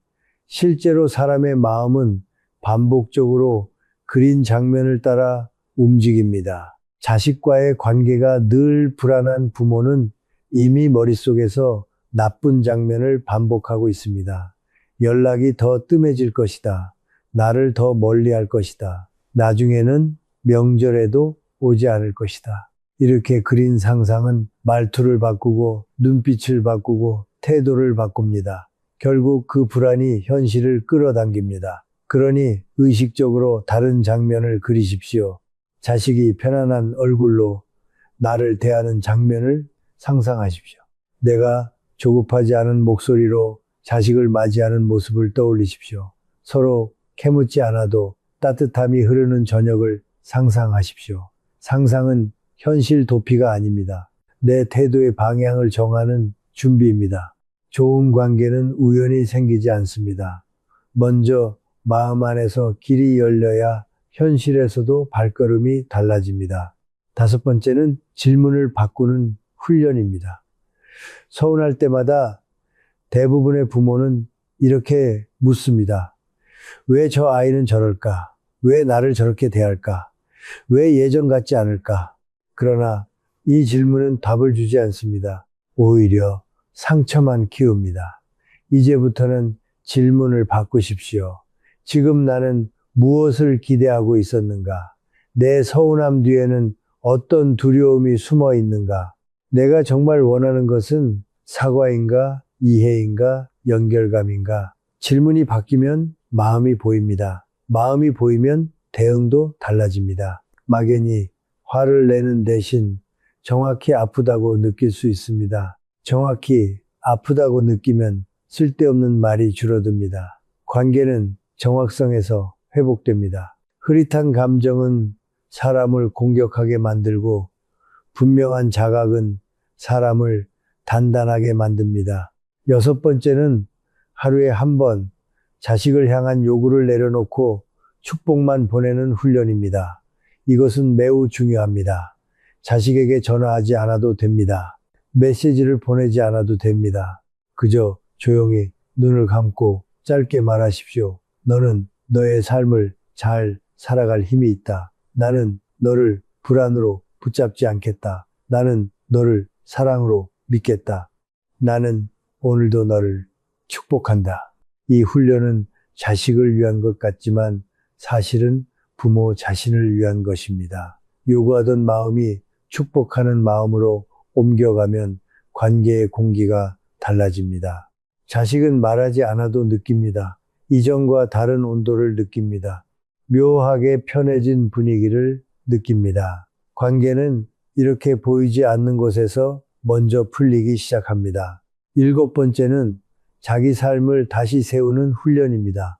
실제로 사람의 마음은 반복적으로 그린 장면을 따라 움직입니다. 자식과의 관계가 늘 불안한 부모는 이미 머릿속에서 나쁜 장면을 반복하고 있습니다. 연락이 더 뜸해질 것이다. 나를 더 멀리할 것이다. 나중에는 명절에도 오지 않을 것이다. 이렇게 그린 상상은 말투를 바꾸고 눈빛을 바꾸고 태도를 바꿉니다. 결국 그 불안이 현실을 끌어당깁니다. 그러니 의식적으로 다른 장면을 그리십시오. 자식이 편안한 얼굴로 나를 대하는 장면을 상상하십시오. 내가 조급하지 않은 목소리로 자식을 맞이하는 모습을 떠올리십시오. 서로 캐묻지 않아도 따뜻함이 흐르는 저녁을 상상하십시오. 상상은 현실 도피가 아닙니다. 내 태도의 방향을 정하는 준비입니다. 좋은 관계는 우연히 생기지 않습니다. 먼저 마음 안에서 길이 열려야 현실에서도 발걸음이 달라집니다. 5번째는 질문을 바꾸는 훈련입니다. 서운할 때마다 대부분의 부모는 이렇게 묻습니다. 왜 저 아이는 저럴까? 왜 나를 저렇게 대할까? 왜 예전 같지 않을까? 그러나 이 질문은 답을 주지 않습니다. 오히려 상처만 키웁니다. 이제부터는 질문을 바꾸십시오. 지금 나는 무엇을 기대하고 있었는가? 내 서운함 뒤에는 어떤 두려움이 숨어 있는가? 내가 정말 원하는 것은 사과인가? 이해인가? 연결감인가? 질문이 바뀌면 마음이 보입니다. 마음이 보이면 대응도 달라집니다. 막연히 화를 내는 대신 정확히 아프다고 느낄 수 있습니다. 정확히 아프다고 느끼면 쓸데없는 말이 줄어듭니다. 관계는 정확성에서 회복됩니다. 흐릿한 감정은 사람을 공격하게 만들고 분명한 자각은 사람을 단단하게 만듭니다. 6번째는 하루에 한 번 자식을 향한 요구를 내려놓고 축복만 보내는 훈련입니다. 이것은 매우 중요합니다. 자식에게 전화하지 않아도 됩니다. 메시지를 보내지 않아도 됩니다. 그저 조용히 눈을 감고 짧게 말하십시오. 너는 너의 삶을 잘 살아갈 힘이 있다. 나는 너를 불안으로 붙잡지 않겠다. 나는 너를 사랑으로 믿겠다. 나는 오늘도 너를 축복한다. 이 훈련은 자식을 위한 것 같지만 사실은 부모 자신을 위한 것입니다. 요구하던 마음이 축복하는 마음으로 옮겨가면 관계의 공기가 달라집니다. 자식은 말하지 않아도 느낍니다. 이전과 다른 온도를 느낍니다. 묘하게 편해진 분위기를 느낍니다. 관계는 이렇게 보이지 않는 곳에서 먼저 풀리기 시작합니다. 7번째는 자기 삶을 다시 세우는 훈련입니다.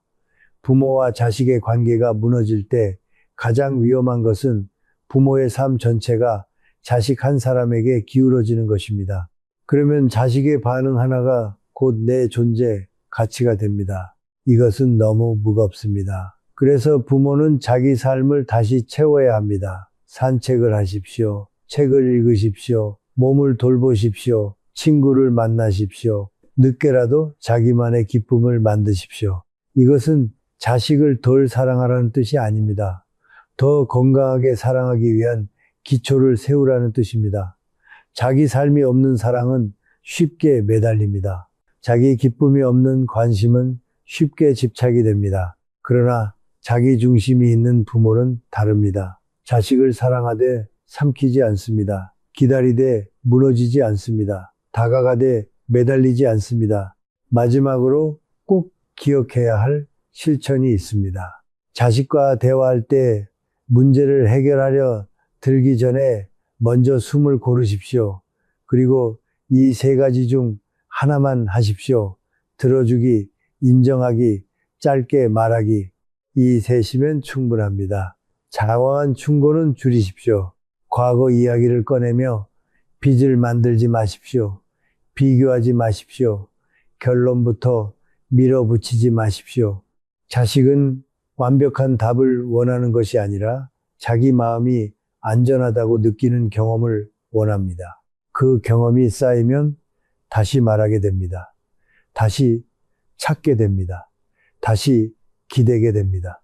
부모와 자식의 관계가 무너질 때 가장 위험한 것은 부모의 삶 전체가 자식 한 사람에게 기울어지는 것입니다. 그러면 자식의 반응 하나가 곧 내 존재, 가치가 됩니다. 이것은 너무 무겁습니다. 그래서 부모는 자기 삶을 다시 채워야 합니다. 산책을 하십시오. 책을 읽으십시오. 몸을 돌보십시오. 친구를 만나십시오. 늦게라도 자기만의 기쁨을 만드십시오. 이것은 자식을 덜 사랑하라는 뜻이 아닙니다. 더 건강하게 사랑하기 위한 기초를 세우라는 뜻입니다. 자기 삶이 없는 사랑은 쉽게 매달립니다. 자기 기쁨이 없는 관심은 쉽게 집착이 됩니다. 그러나 자기 중심이 있는 부모는 다릅니다. 자식을 사랑하되 삼키지 않습니다. 기다리되 무너지지 않습니다. 다가가되 매달리지 않습니다. 마지막으로 꼭 기억해야 할 실천이 있습니다. 자식과 대화할 때 문제를 해결하려 들기 전에 먼저 숨을 고르십시오. 그리고 이 3가지 중 하나만 하십시오. 들어주기, 인정하기, 짧게 말하기. 이 셋이면 충분합니다. 장황한 충고는 줄이십시오. 과거 이야기를 꺼내며 빚을 만들지 마십시오. 비교하지 마십시오. 결론부터 밀어붙이지 마십시오. 자식은 완벽한 답을 원하는 것이 아니라 자기 마음이 안전하다고 느끼는 경험을 원합니다. 그 경험이 쌓이면 다시 말하게 됩니다. 다시 찾게 됩니다. 다시 기대게 됩니다.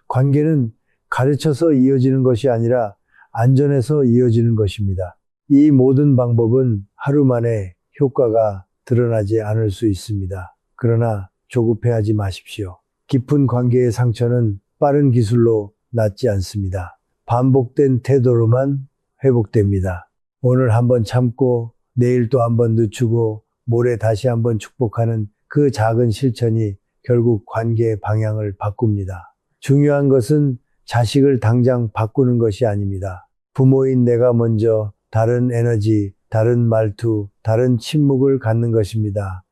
관계는 가르쳐서 이어지는 것이 아니라 안전해서 이어지는 것입니다. 이 모든 방법은 하루 만에 효과가 드러나지 않을 수 있습니다. 그러나 조급해하지 마십시오. 깊은 관계의 상처는 빠른 기술로 낫지 않습니다. 반복된 태도로만 회복됩니다. 오늘 한번 참고 내일 또 한번 늦추고 모레 다시 한번 축복하는 그 작은 실천이 결국 관계의 방향을 바꿉니다. 중요한 것은 자식을 당장 바꾸는 것이 아닙니다. 부모인 내가 먼저 다른 에너지, 다른 말투, 다른 침묵을 갖는 것입니다.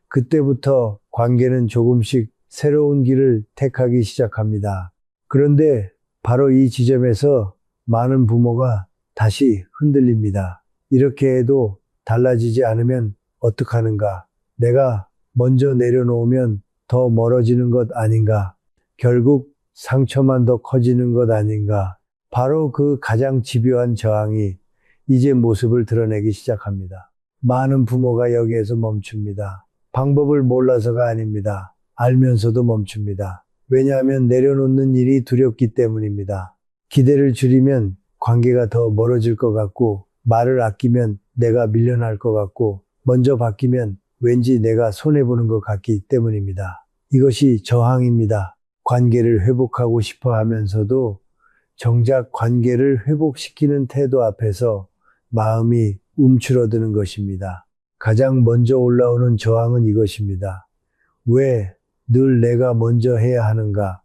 그때부터 관계는 조금씩 새로운 길을 택하기 시작합니다. 그런데 바로 이 지점에서 많은 부모가 다시 흔들립니다. 이렇게 해도 달라지지 않으면 어떡하는가? 내가 먼저 내려놓으면 더 멀어지는 것 아닌가? 결국 상처만 더 커지는 것 아닌가? 바로 그 가장 집요한 저항이 이제 모습을 드러내기 시작합니다. 많은 부모가 여기에서 멈춥니다. 방법을 몰라서가 아닙니다. 알면서도 멈춥니다. 왜냐하면 내려놓는 일이 두렵기 때문입니다. 기대를 줄이면 관계가 더 멀어질 것 같고, 말을 아끼면 내가 밀려날 것 같고, 먼저 바뀌면 왠지 내가 손해보는 것 같기 때문입니다. 이것이 저항입니다. 관계를 회복하고 싶어 하면서도 정작 관계를 회복시키는 태도 앞에서 마음이 움츠러드는 것입니다. 가장 먼저 올라오는 저항은 이것입니다. 왜 늘 내가 먼저 해야 하는가?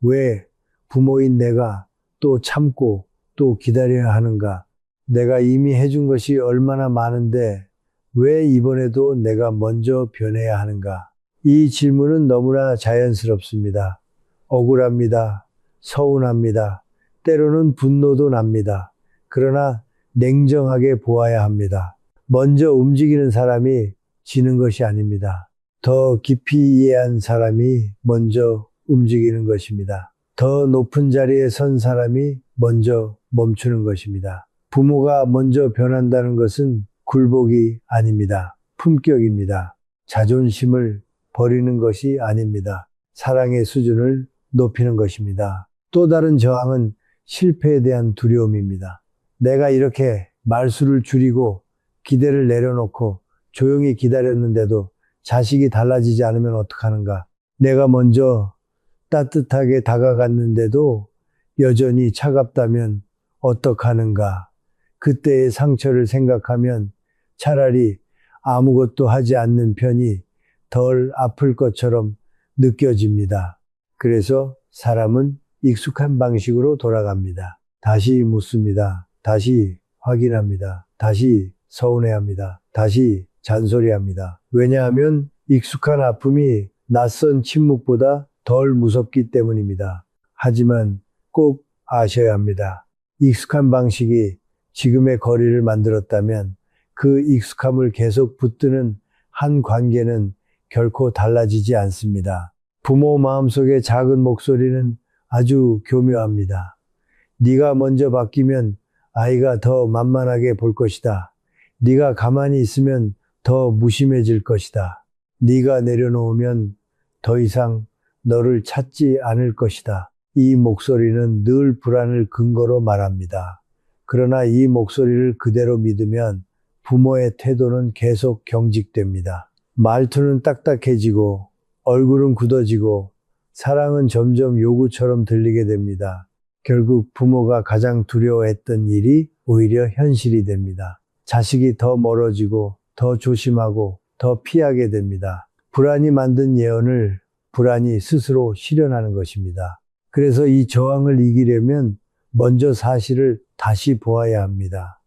왜 부모인 내가 또 참고 또 기다려야 하는가? 내가 이미 해준 것이 얼마나 많은데 왜 이번에도 내가 먼저 변해야 하는가? 이 질문은 너무나 자연스럽습니다. 억울합니다. 서운합니다. 때로는 분노도 납니다. 그러나 냉정하게 보아야 합니다. 먼저 움직이는 사람이 지는 것이 아닙니다. 더 깊이 이해한 사람이 먼저 움직이는 것입니다. 더 높은 자리에 선 사람이 먼저 멈추는 것입니다. 부모가 먼저 변한다는 것은 굴복이 아닙니다. 품격입니다. 자존심을 버리는 것이 아닙니다. 사랑의 수준을 높이는 것입니다. 또 다른 저항은 실패에 대한 두려움입니다. 내가 이렇게 말수를 줄이고 기대를 내려놓고 조용히 기다렸는데도 자식이 달라지지 않으면 어떡하는가? 내가 먼저 따뜻하게 다가갔는데도 여전히 차갑다면 어떡하는가? 그때의 상처를 생각하면 차라리 아무것도 하지 않는 편이 덜 아플 것처럼 느껴집니다. 그래서 사람은 익숙한 방식으로 돌아갑니다. 다시 묻습니다. 다시 확인합니다. 다시 서운해합니다. 다시 잔소리합니다. 왜냐하면 익숙한 아픔이 낯선 침묵보다 덜 무섭기 때문입니다. 하지만 꼭 아셔야 합니다. 익숙한 방식이 지금의 거리를 만들었다면 그 익숙함을 계속 붙드는 한 관계는 결코 달라지지 않습니다. 부모 마음속의 작은 목소리는 아주 교묘합니다. 네가 먼저 바뀌면 아이가 더 만만하게 볼 것이다. 네가 가만히 있으면 더 무심해질 것이다. 네가 내려놓으면 더 이상 너를 찾지 않을 것이다. 이 목소리는 늘 불안을 근거로 말합니다. 그러나 이 목소리를 그대로 믿으면 부모의 태도는 계속 경직됩니다. 말투는 딱딱해지고 얼굴은 굳어지고 사랑은 점점 요구처럼 들리게 됩니다. 결국 부모가 가장 두려워했던 일이 오히려 현실이 됩니다. 자식이 더 멀어지고 더 조심하고 더 피하게 됩니다. 불안이 만든 예언을 불안이 스스로 실현하는 것입니다. 그래서 이 저항을 이기려면 먼저 사실을 다시 보아야 합니다.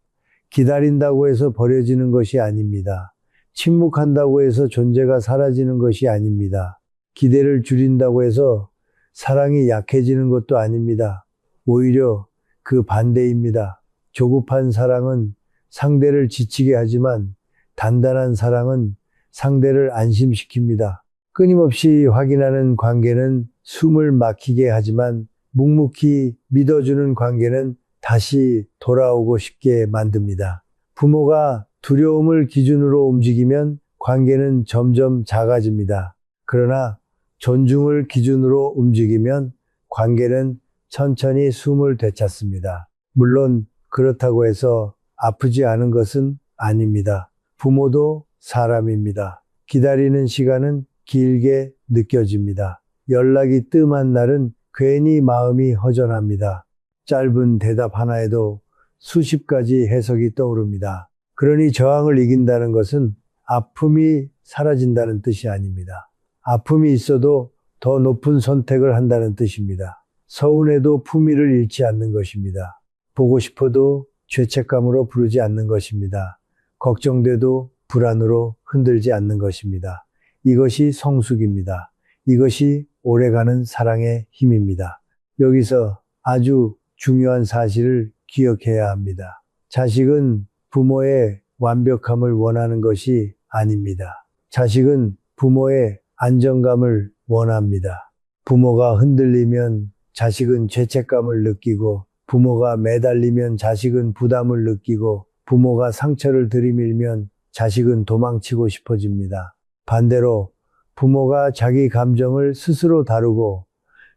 기다린다고 해서 버려지는 것이 아닙니다. 침묵한다고 해서 존재가 사라지는 것이 아닙니다. 기대를 줄인다고 해서 사랑이 약해지는 것도 아닙니다. 오히려 그 반대입니다. 조급한 사랑은 상대를 지치게 하지만 단단한 사랑은 상대를 안심시킵니다. 끊임없이 확인하는 관계는 숨을 막히게 하지만 묵묵히 믿어주는 관계는 다시 돌아오고 싶게 만듭니다. 부모가 두려움을 기준으로 움직이면 관계는 점점 작아집니다. 그러나 존중을 기준으로 움직이면 관계는 천천히 숨을 되찾습니다. 물론 그렇다고 해서 아프지 않은 것은 아닙니다. 부모도 사람입니다. 기다리는 시간은 길게 느껴집니다. 연락이 뜸한 날은 괜히 마음이 허전합니다. 짧은 대답 하나에도 수십 가지 해석이 떠오릅니다. 그러니 저항을 이긴다는 것은 아픔이 사라진다는 뜻이 아닙니다. 아픔이 있어도 더 높은 선택을 한다는 뜻입니다. 서운해도 품위를 잃지 않는 것입니다. 보고 싶어도 죄책감으로 부르지 않는 것입니다. 걱정돼도 불안으로 흔들지 않는 것입니다. 이것이 성숙입니다. 이것이 오래가는 사랑의 힘입니다. 여기서 아주 중요한 사실을 기억해야 합니다. 자식은 부모의 완벽함을 원하는 것이 아닙니다. 자식은 부모의 안정감을 원합니다. 부모가 흔들리면 자식은 죄책감을 느끼고, 부모가 매달리면 자식은 부담을 느끼고, 부모가 상처를 들이밀면 자식은 도망치고 싶어집니다. 반대로 부모가 자기 감정을 스스로 다루고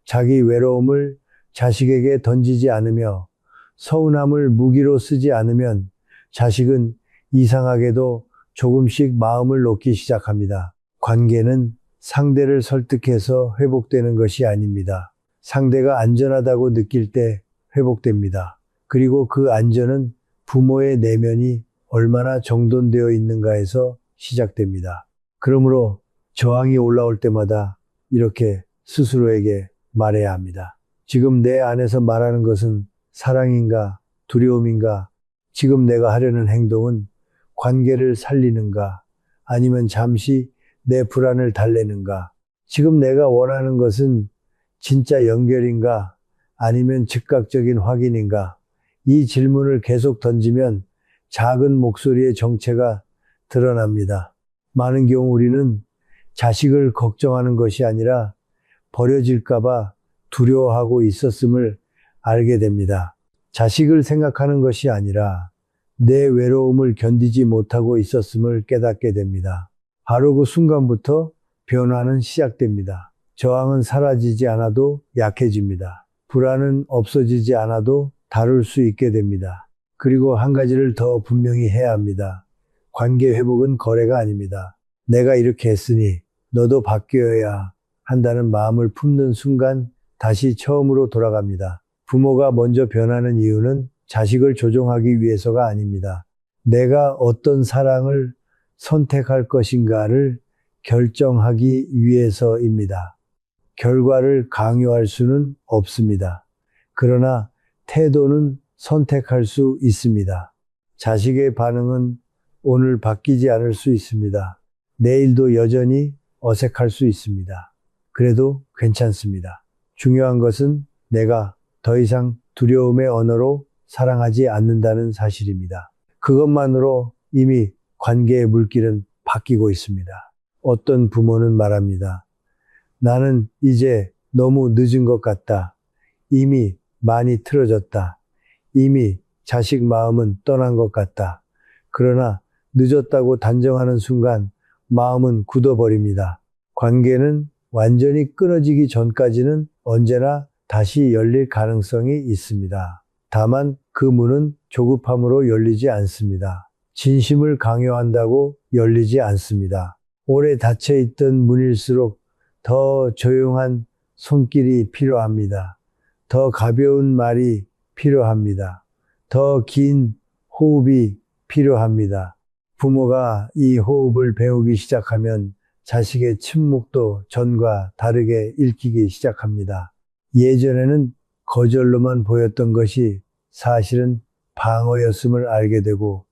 자기 외로움을 자식에게 던지지 않으며 서운함을 무기로 쓰지 않으면 자식은 이상하게도 조금씩 마음을 놓기 시작합니다. 관계는 상대를 설득해서 회복되는 것이 아닙니다. 상대가 안전하다고 느낄 때 회복됩니다. 그리고 그 안전은 부모의 내면이 얼마나 정돈되어 있는가에서 시작됩니다. 그러므로 저항이 올라올 때마다 이렇게 스스로에게 말해야 합니다. 지금 내 안에서 말하는 것은 사랑인가, 두려움인가? 지금 내가 하려는 행동은 관계를 살리는가? 아니면 잠시 내 불안을 달래는가? 지금 내가 원하는 것은 진짜 연결인가? 아니면 즉각적인 확인인가? 이 질문을 계속 던지면 작은 목소리의 정체가 드러납니다. 많은 경우 우리는 자식을 걱정하는 것이 아니라 버려질까봐 두려워하고 있었음을 알게 됩니다. 자식을 생각하는 것이 아니라 내 외로움을 견디지 못하고 있었음을 깨닫게 됩니다. 바로 그 순간부터 변화는 시작됩니다. 저항은 사라지지 않아도 약해집니다. 불안은 없어지지 않아도 다룰 수 있게 됩니다. 그리고 한 가지를 더 분명히 해야 합니다. 관계 회복은 거래가 아닙니다. 내가 이렇게 했으니 너도 바뀌어야 한다는 마음을 품는 순간 다시 처음으로 돌아갑니다. 부모가 먼저 변하는 이유는 자식을 조종하기 위해서가 아닙니다. 내가 어떤 사랑을 선택할 것인가를 결정하기 위해서입니다. 결과를 강요할 수는 없습니다. 그러나 태도는 선택할 수 있습니다. 자식의 반응은 오늘 바뀌지 않을 수 있습니다. 내일도 여전히 어색할 수 있습니다. 그래도 괜찮습니다. 중요한 것은 내가 더 이상 두려움의 언어로 사랑하지 않는다는 사실입니다. 그것만으로 이미 관계의 물길은 바뀌고 있습니다. 어떤 부모는 말합니다. 나는 이제 너무 늦은 것 같다. 이미 많이 틀어졌다. 이미 자식 마음은 떠난 것 같다. 그러나 늦었다고 단정하는 순간 마음은 굳어버립니다. 관계는 완전히 끊어지기 전까지는 언제나 다시 열릴 가능성이 있습니다. 다만 그 문은 조급함으로 열리지 않습니다. 진심을 강요한다고 열리지 않습니다. 오래 닫혀있던 문일수록 더 조용한 손길이 필요합니다. 더 가벼운 말이 필요합니다. 더 긴 호흡이 필요합니다. 부모가 이 호흡을 배우기 시작하면 자식의 침묵도 전과 다르게 읽히기 시작합니다. 예전에는 거절로만 보였던 것이 사실은 방어였음을 알게 되고,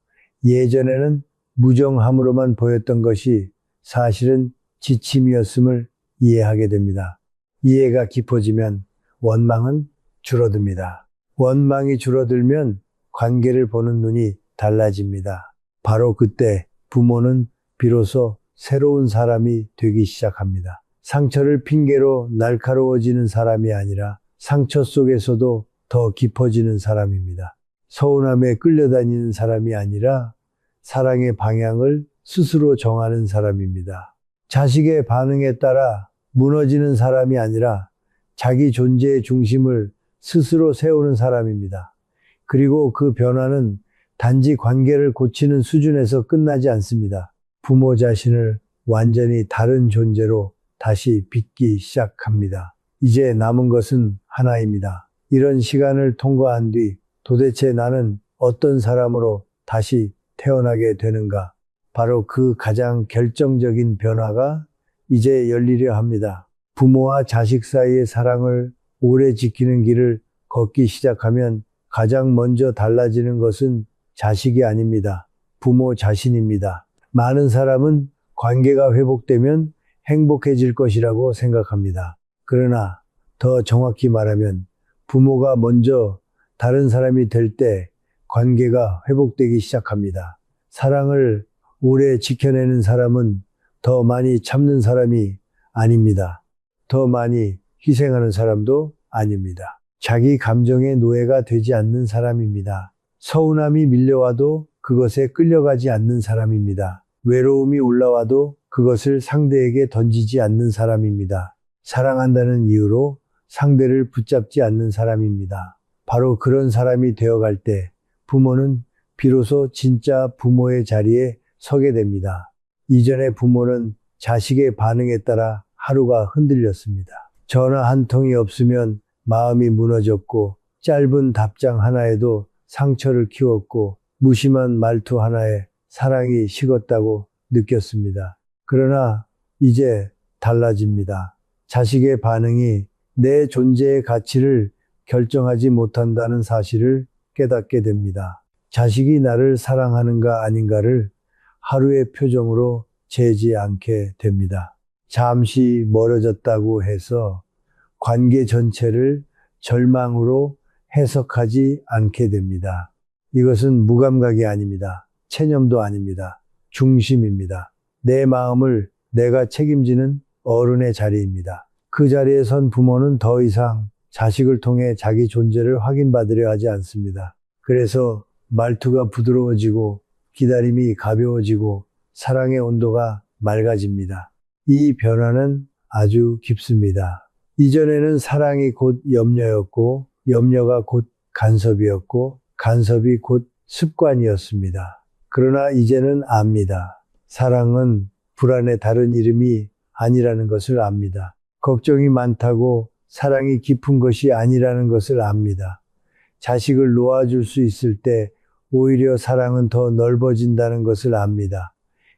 예전에는 무정함으로만 보였던 것이 사실은 지침이었음을 이해하게 됩니다. 이해가 깊어지면 원망은 줄어듭니다. 원망이 줄어들면 관계를 보는 눈이 달라집니다. 바로 그때 부모는 비로소 새로운 사람이 되기 시작합니다. 상처를 핑계로 날카로워지는 사람이 아니라 상처 속에서도 더 깊어지는 사람입니다. 서운함에 끌려다니는 사람이 아니라 사랑의 방향을 스스로 정하는 사람입니다. 자식의 반응에 따라 무너지는 사람이 아니라 자기 존재의 중심을 스스로 세우는 사람입니다. 그리고 그 변화는 단지 관계를 고치는 수준에서 끝나지 않습니다. 부모 자신을 완전히 다른 존재로 다시 빚기 시작합니다. 이제 남은 것은 하나입니다. 이런 시간을 통과한 뒤 도대체 나는 어떤 사람으로 다시 태어나게 되는가? 바로 그 가장 결정적인 변화가 이제 열리려 합니다. 부모와 자식 사이의 사랑을 오래 지키는 길을 걷기 시작하면 가장 먼저 달라지는 것은 자식이 아닙니다. 부모 자신입니다. 많은 사람은 관계가 회복되면 행복해질 것이라고 생각합니다. 그러나 더 정확히 말하면 부모가 먼저 다른 사람이 될 때 관계가 회복되기 시작합니다. 사랑을 오래 지켜내는 사람은 더 많이 참는 사람이 아닙니다. 더 많이 희생하는 사람도 아닙니다. 자기 감정의 노예가 되지 않는 사람입니다. 서운함이 밀려와도 그것에 끌려가지 않는 사람입니다. 외로움이 올라와도 그것을 상대에게 던지지 않는 사람입니다. 사랑한다는 이유로 상대를 붙잡지 않는 사람입니다. 바로 그런 사람이 되어갈 때 부모는 비로소 진짜 부모의 자리에 서게 됩니다. 이전의 부모는 자식의 반응에 따라 하루가 흔들렸습니다. 전화 한 통이 없으면 마음이 무너졌고 짧은 답장 하나에도 상처를 키웠고 무심한 말투 하나에 사랑이 식었다고 느꼈습니다. 그러나 이제 달라집니다. 자식의 반응이 내 존재의 가치를 결정하지 못한다는 사실을 깨닫게 됩니다. 자식이 나를 사랑하는가 아닌가를 하루의 표정으로 재지 않게 됩니다. 잠시 멀어졌다고 해서 관계 전체를 절망으로 해석하지 않게 됩니다. 이것은 무감각이 아닙니다. 체념도 아닙니다. 중심입니다. 내 마음을 내가 책임지는 어른의 자리입니다. 그 자리에 선 부모는 더 이상 자식을 통해 자기 존재를 확인받으려 하지 않습니다. 그래서 말투가 부드러워지고 기다림이 가벼워지고 사랑의 온도가 맑아집니다. 이 변화는 아주 깊습니다. 이전에는 사랑이 곧 염려였고 염려가 곧 간섭이었고 간섭이 곧 습관이었습니다. 그러나 이제는 압니다. 사랑은 불안의 다른 이름이 아니라는 것을 압니다. 걱정이 많다고 사랑이 깊은 것이 아니라는 것을 압니다. 자식을 놓아줄 수 있을 때 오히려 사랑은 더 넓어진다는 것을 압니다.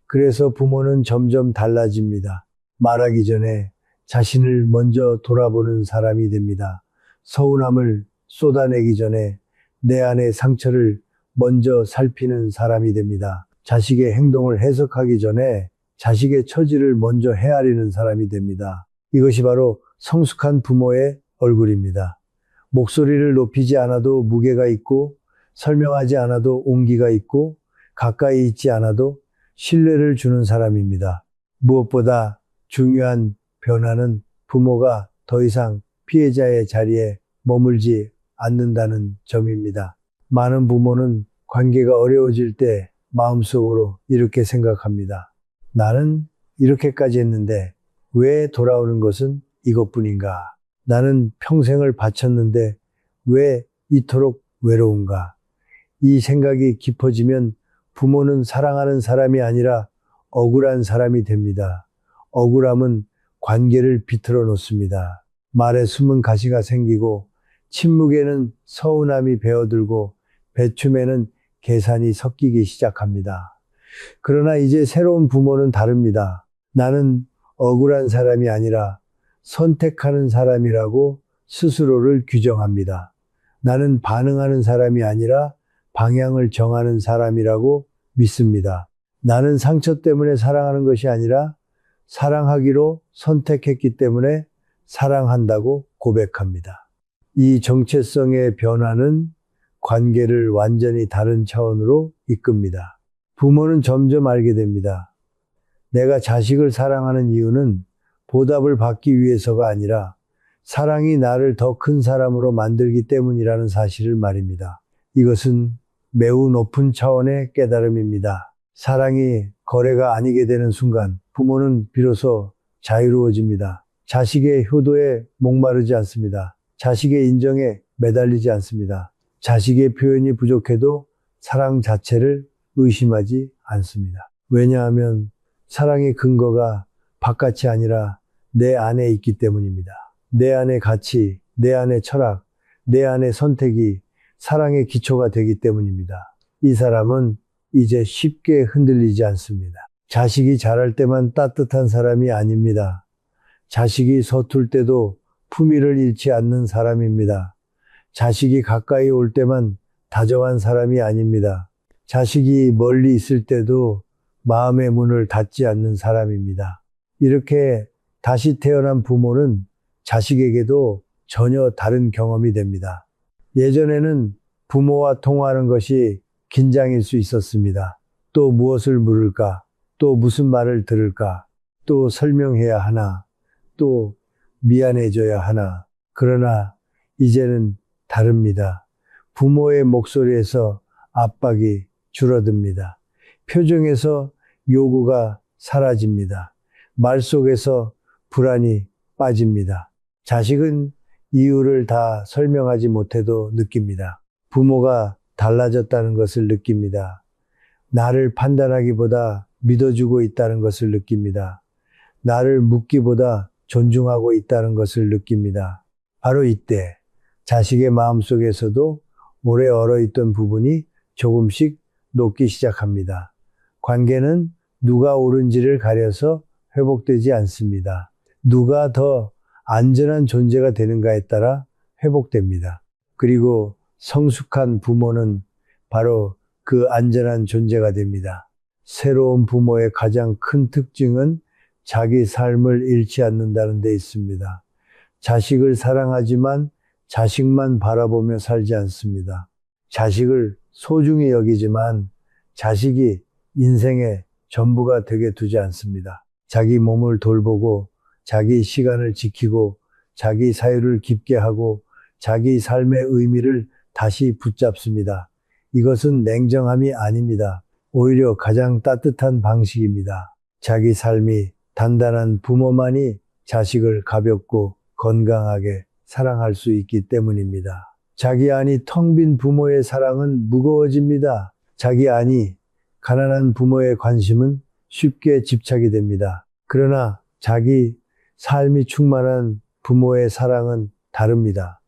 그래서 부모는 점점 달라집니다. 말하기 전에 자신을 먼저 돌아보는 사람이 됩니다. 서운함을 쏟아내기 전에 내 안의 상처를 먼저 살피는 사람이 됩니다. 자식의 행동을 해석하기 전에 자식의 처지를 먼저 헤아리는 사람이 됩니다. 이것이 바로 성숙한 부모의 얼굴입니다. 목소리를 높이지 않아도 무게가 있고 설명하지 않아도 온기가 있고 가까이 있지 않아도 신뢰를 주는 사람입니다. 무엇보다 중요한 변화는 부모가 더 이상 피해자의 자리에 머물지 않는다는 점입니다. 많은 부모는 관계가 어려워질 때 마음속으로 이렇게 생각합니다. 나는 이렇게까지 했는데 왜 돌아오는 것은 이것뿐인가? 나는 평생을 바쳤는데 왜 이토록 외로운가? 이 생각이 깊어지면 부모는 사랑하는 사람이 아니라 억울한 사람이 됩니다. 억울함은 관계를 비틀어 놓습니다. 말에 숨은 가시가 생기고 침묵에는 서운함이 배어들고 배춤에는 계산이 섞이기 시작합니다. 그러나 이제 새로운 부모는 다릅니다. 나는 억울한 사람이 아니라 선택하는 사람이라고 스스로를 규정합니다. 나는 반응하는 사람이 아니라 방향을 정하는 사람이라고 믿습니다. 나는 상처 때문에 사랑하는 것이 아니라 사랑하기로 선택했기 때문에 사랑한다고 고백합니다. 이 정체성의 변화는 관계를 완전히 다른 차원으로 이끕니다. 부모는 점점 알게 됩니다. 내가 자식을 사랑하는 이유는 보답을 받기 위해서가 아니라 사랑이 나를 더 큰 사람으로 만들기 때문이라는 사실을 말입니다. 이것은 매우 높은 차원의 깨달음입니다. 사랑이 거래가 아니게 되는 순간 부모는 비로소 자유로워집니다. 자식의 효도에 목마르지 않습니다. 자식의 인정에 매달리지 않습니다. 자식의 표현이 부족해도 사랑 자체를 의심하지 않습니다. 왜냐하면 사랑의 근거가 바깥이 아니라 내 안에 있기 때문입니다. 내 안의 가치, 내 안의 철학, 내 안의 선택이 사랑의 기초가 되기 때문입니다. 이 사람은 이제 쉽게 흔들리지 않습니다. 자식이 자랄 때만 따뜻한 사람이 아닙니다. 자식이 서툴 때도 품위를 잃지 않는 사람입니다. 자식이 가까이 올 때만 다정한 사람이 아닙니다. 자식이 멀리 있을 때도 마음의 문을 닫지 않는 사람입니다. 이렇게 다시 태어난 부모는 자식에게도 전혀 다른 경험이 됩니다. 예전에는 부모와 통화하는 것이 긴장일 수 있었습니다. 또 무엇을 물을까? 또 무슨 말을 들을까? 또 설명해야 하나? 또 미안해져야 하나? 그러나 이제는 다릅니다. 부모의 목소리에서 압박이 줄어듭니다. 표정에서 요구가 사라집니다. 말 속에서 불안이 빠집니다. 자식은 이유를 다 설명하지 못해도 느낍니다. 부모가 달라졌다는 것을 느낍니다. 나를 판단하기보다 믿어주고 있다는 것을 느낍니다. 나를 묻기보다 존중하고 있다는 것을 느낍니다. 바로 이때 자식의 마음속에서도 오래 얼어있던 부분이 조금씩 녹기 시작합니다. 관계는 누가 옳은지를 가려서 회복되지 않습니다. 누가 더 안전한 존재가 되는가에 따라 회복됩니다. 그리고 성숙한 부모는 바로 그 안전한 존재가 됩니다. 새로운 부모의 가장 큰 특징은 자기 삶을 잃지 않는다는 데 있습니다. 자식을 사랑하지만 자식만 바라보며 살지 않습니다. 자식을 소중히 여기지만 자식이 인생의 전부가 되게 두지 않습니다. 자기 몸을 돌보고 자기 시간을 지키고 자기 사유를 깊게 하고 자기 삶의 의미를 다시 붙잡습니다. 이것은 냉정함이 아닙니다. 오히려 가장 따뜻한 방식입니다. 자기 삶이 단단한 부모만이 자식을 가볍고 건강하게 사랑할 수 있기 때문입니다. 자기 안이 텅 빈 부모의 사랑은 무거워집니다. 자기 안이 가난한 부모의 관심은 쉽게 집착이 됩니다. 그러나 자기 삶이 충만한 부모의 사랑은 다릅니다.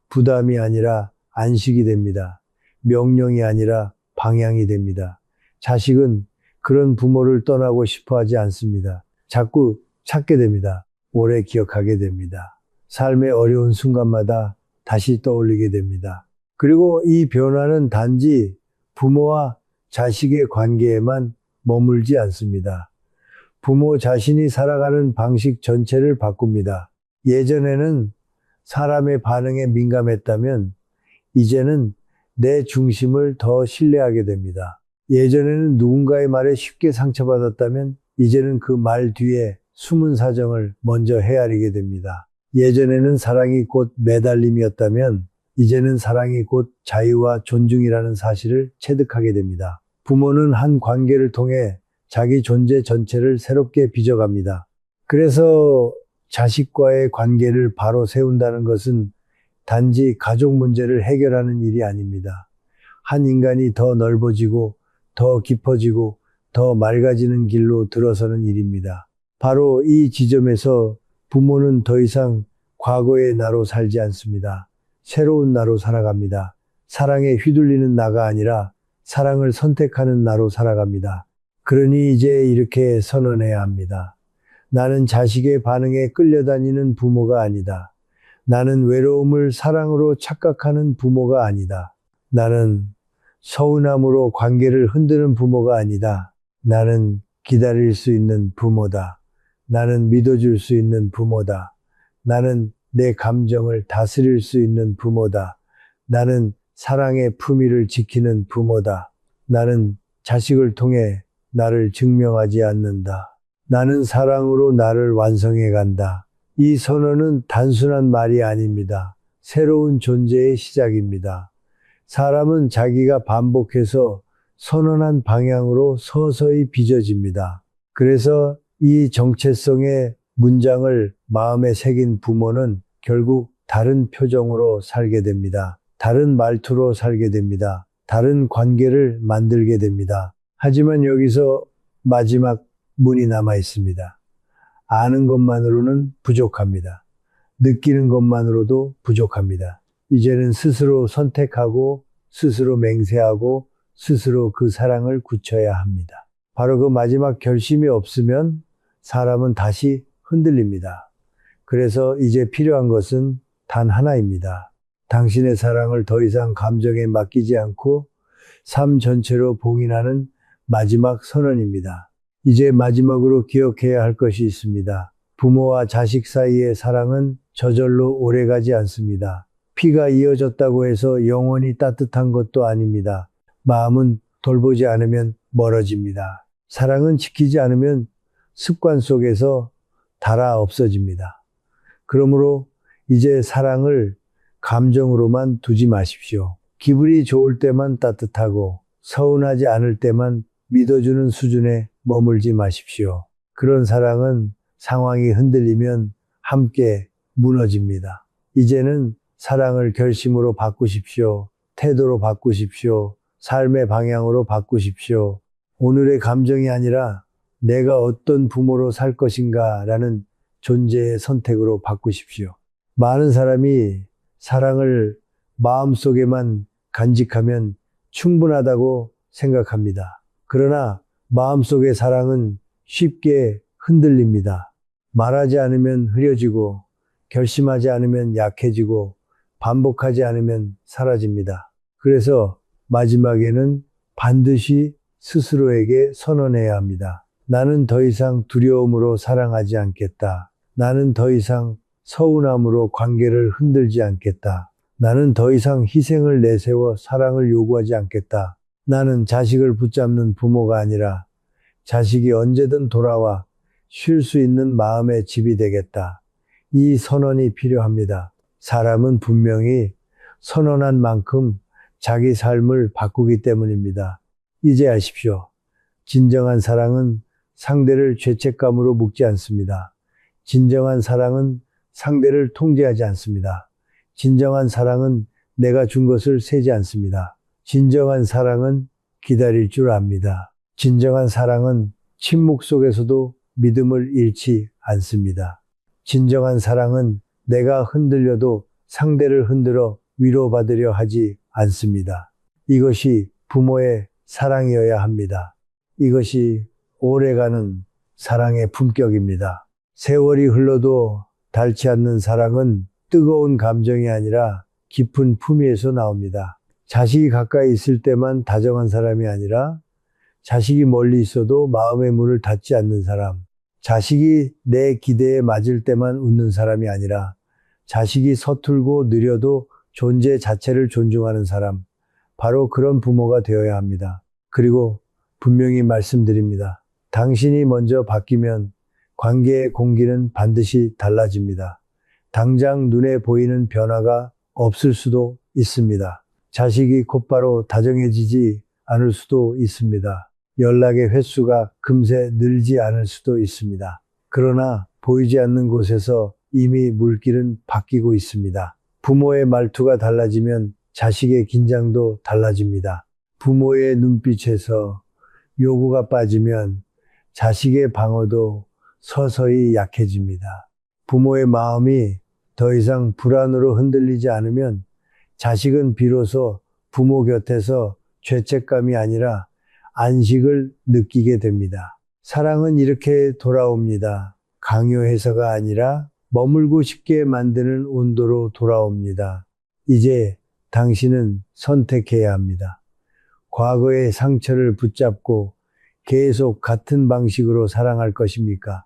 부담이 아니라 안식이 됩니다. 명령이 아니라 방향이 됩니다. 자식은 그런 부모를 떠나고 싶어 하지 않습니다. 자꾸 찾게 됩니다. 오래 기억하게 됩니다. 삶의 어려운 순간마다 다시 떠올리게 됩니다. 그리고 이 변화는 단지 부모와 자식의 관계에만 머물지 않습니다. 부모 자신이 살아가는 방식 전체를 바꿉니다. 예전에는 사람의 반응에 민감했다면 이제는 내 중심을 더 신뢰하게 됩니다. 예전에는 누군가의 말에 쉽게 상처받았다면 이제는 그 말 뒤에 숨은 사정을 먼저 헤아리게 됩니다. 예전에는 사랑이 곧 매달림이었다면 이제는 사랑이 곧 자유와 존중이라는 사실을 체득하게 됩니다. 부모는 한 관계를 통해 자기 존재 전체를 새롭게 빚어갑니다. 그래서 자식과의 관계를 바로 세운다는 것은 단지 가족 문제를 해결하는 일이 아닙니다. 한 인간이 더 넓어지고 더 깊어지고 더 맑아지는 길로 들어서는 일입니다. 바로 이 지점에서 부모는 더 이상 과거의 나로 살지 않습니다. 새로운 나로 살아갑니다. 사랑에 휘둘리는 나가 아니라 사랑을 선택하는 나로 살아갑니다. 그러니 이제 이렇게 선언해야 합니다. 나는 자식의 반응에 끌려다니는 부모가 아니다. 나는 외로움을 사랑으로 착각하는 부모가 아니다. 나는 서운함으로 관계를 흔드는 부모가 아니다. 나는 기다릴 수 있는 부모다. 나는 믿어줄 수 있는 부모다. 나는 내 감정을 다스릴 수 있는 부모다. 나는 사랑의 품위를 지키는 부모다. 나는 자식을 통해 나를 증명하지 않는다. 나는 사랑으로 나를 완성해 간다. 이 선언은 단순한 말이 아닙니다. 새로운 존재의 시작입니다. 사람은 자기가 반복해서 선언한 방향으로 서서히 빚어집니다. 그래서 이 정체성의 문장을 마음에 새긴 부모는 결국 다른 표정으로 살게 됩니다. 다른 말투로 살게 됩니다. 다른 관계를 만들게 됩니다. 하지만 여기서 마지막 문이 남아 있습니다. 아는 것만으로는 부족합니다. 느끼는 것만으로도 부족합니다. 이제는 스스로 선택하고 스스로 맹세하고 스스로 그 사랑을 굳혀야 합니다. 바로 그 마지막 결심이 없으면 사람은 다시 흔들립니다. 그래서 이제 필요한 것은 단 하나입니다. 당신의 사랑을 더 이상 감정에 맡기지 않고 삶 전체로 봉인하는 마지막 선언입니다. 이제 마지막으로 기억해야 할 것이 있습니다. 부모와 자식 사이의 사랑은 저절로 오래가지 않습니다. 피가 이어졌다고 해서 영원히 따뜻한 것도 아닙니다. 마음은 돌보지 않으면 멀어집니다. 사랑은 지키지 않으면 습관 속에서 닳아 없어집니다. 그러므로 이제 사랑을 감정으로만 두지 마십시오. 기분이 좋을 때만 따뜻하고 서운하지 않을 때만 믿어주는 수준에 머물지 마십시오. 그런 사랑은 상황이 흔들리면 함께 무너집니다. 이제는 사랑을 결심으로 바꾸십시오. 태도로 바꾸십시오. 삶의 방향으로 바꾸십시오. 오늘의 감정이 아니라 내가 어떤 부모로 살 것인가 라는 존재의 선택으로 바꾸십시오. 많은 사람이 사랑을 마음속에만 간직하면 충분하다고 생각합니다. 그러나 마음속의 사랑은 쉽게 흔들립니다. 말하지 않으면 흐려지고 결심하지 않으면 약해지고 반복하지 않으면 사라집니다. 그래서 마지막에는 반드시 스스로에게 선언해야 합니다. 나는 더 이상 두려움으로 사랑하지 않겠다. 나는 더 이상 서운함으로 관계를 흔들지 않겠다. 나는 더 이상 희생을 내세워 사랑을 요구하지 않겠다. 나는 자식을 붙잡는 부모가 아니라 자식이 언제든 돌아와 쉴 수 있는 마음의 집이 되겠다. 이 선언이 필요합니다. 사람은 분명히 선언한 만큼 자기 삶을 바꾸기 때문입니다. 이제 아십시오. 진정한 사랑은 상대를 죄책감으로 묶지 않습니다. 진정한 사랑은 상대를 통제하지 않습니다. 진정한 사랑은 내가 준 것을 세지 않습니다. 진정한 사랑은 기다릴 줄 압니다. 진정한 사랑은 침묵 속에서도 믿음을 잃지 않습니다. 진정한 사랑은 내가 흔들려도 상대를 흔들어 위로받으려 하지 않습니다. 이것이 부모의 사랑이어야 합니다. 이것이 오래가는 사랑의 품격입니다. 세월이 흘러도 닳지 않는 사랑은 뜨거운 감정이 아니라 깊은 품위에서 나옵니다. 자식이 가까이 있을 때만 다정한 사람이 아니라 자식이 멀리 있어도 마음의 문을 닫지 않는 사람, 자식이 내 기대에 맞을 때만 웃는 사람이 아니라 자식이 서툴고 느려도 존재 자체를 존중하는 사람, 바로 그런 부모가 되어야 합니다. 그리고 분명히 말씀드립니다. 당신이 먼저 바뀌면 관계의 공기는 반드시 달라집니다. 당장 눈에 보이는 변화가 없을 수도 있습니다. 자식이 곧바로 다정해지지 않을 수도 있습니다. 연락의 횟수가 금세 늘지 않을 수도 있습니다. 그러나 보이지 않는 곳에서 이미 물길은 바뀌고 있습니다. 부모의 말투가 달라지면 자식의 긴장도 달라집니다. 부모의 눈빛에서 요구가 빠지면 자식의 방어도 서서히 약해집니다. 부모의 마음이 더 이상 불안으로 흔들리지 않으면 자식은 비로소 부모 곁에서 죄책감이 아니라 안식을 느끼게 됩니다. 사랑은 이렇게 돌아옵니다. 강요해서가 아니라 머물고 싶게 만드는 온도로 돌아옵니다. 이제 당신은 선택해야 합니다. 과거의 상처를 붙잡고 계속 같은 방식으로 사랑할 것입니까?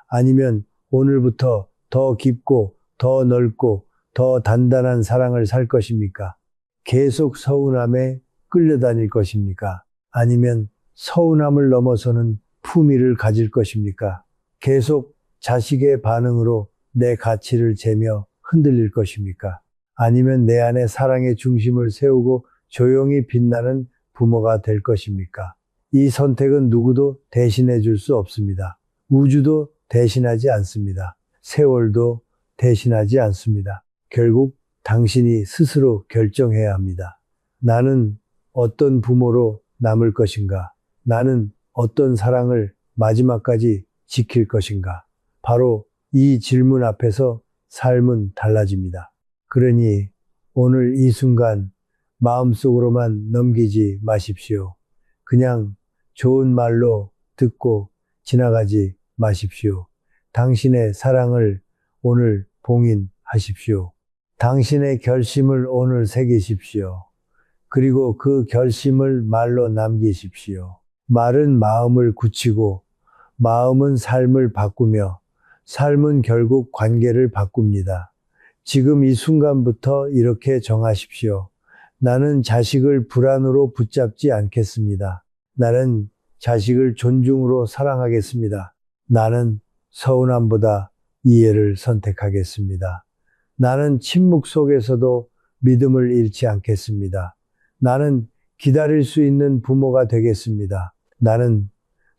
아니면 오늘부터 더 깊고 더 넓고 더 단단한 사랑을 살 것입니까? 계속 서운함에 끌려다닐 것입니까? 아니면 서운함을 넘어서는 품위를 가질 것입니까? 계속 자식의 반응으로 내 가치를 재며 흔들릴 것입니까? 아니면 내 안에 사랑의 중심을 세우고 조용히 빛나는 부모가 될 것입니까? 이 선택은 누구도 대신해 줄 수 없습니다. 우주도 대신하지 않습니다. 세월도 대신하지 않습니다. 결국 당신이 스스로 결정해야 합니다. 나는 어떤 부모로 남을 것인가? 나는 어떤 사랑을 마지막까지 지킬 것인가? 바로 이 질문 앞에서 삶은 달라집니다. 그러니 오늘 이 순간 마음속으로만 넘기지 마십시오. 그냥 좋은 말로 듣고 지나가지 마십시오. 당신의 사랑을 오늘 봉인하십시오. 당신의 결심을 오늘 새기십시오. 그리고 그 결심을 말로 남기십시오. 말은 마음을 굳히고 마음은 삶을 바꾸며 삶은 결국 관계를 바꿉니다. 지금 이 순간부터 이렇게 정하십시오. 나는 자식을 불안으로 붙잡지 않겠습니다. 나는 자식을 존중으로 사랑하겠습니다. 나는 서운함보다 이해를 선택하겠습니다. 나는 침묵 속에서도 믿음을 잃지 않겠습니다. 나는 기다릴 수 있는 부모가 되겠습니다. 나는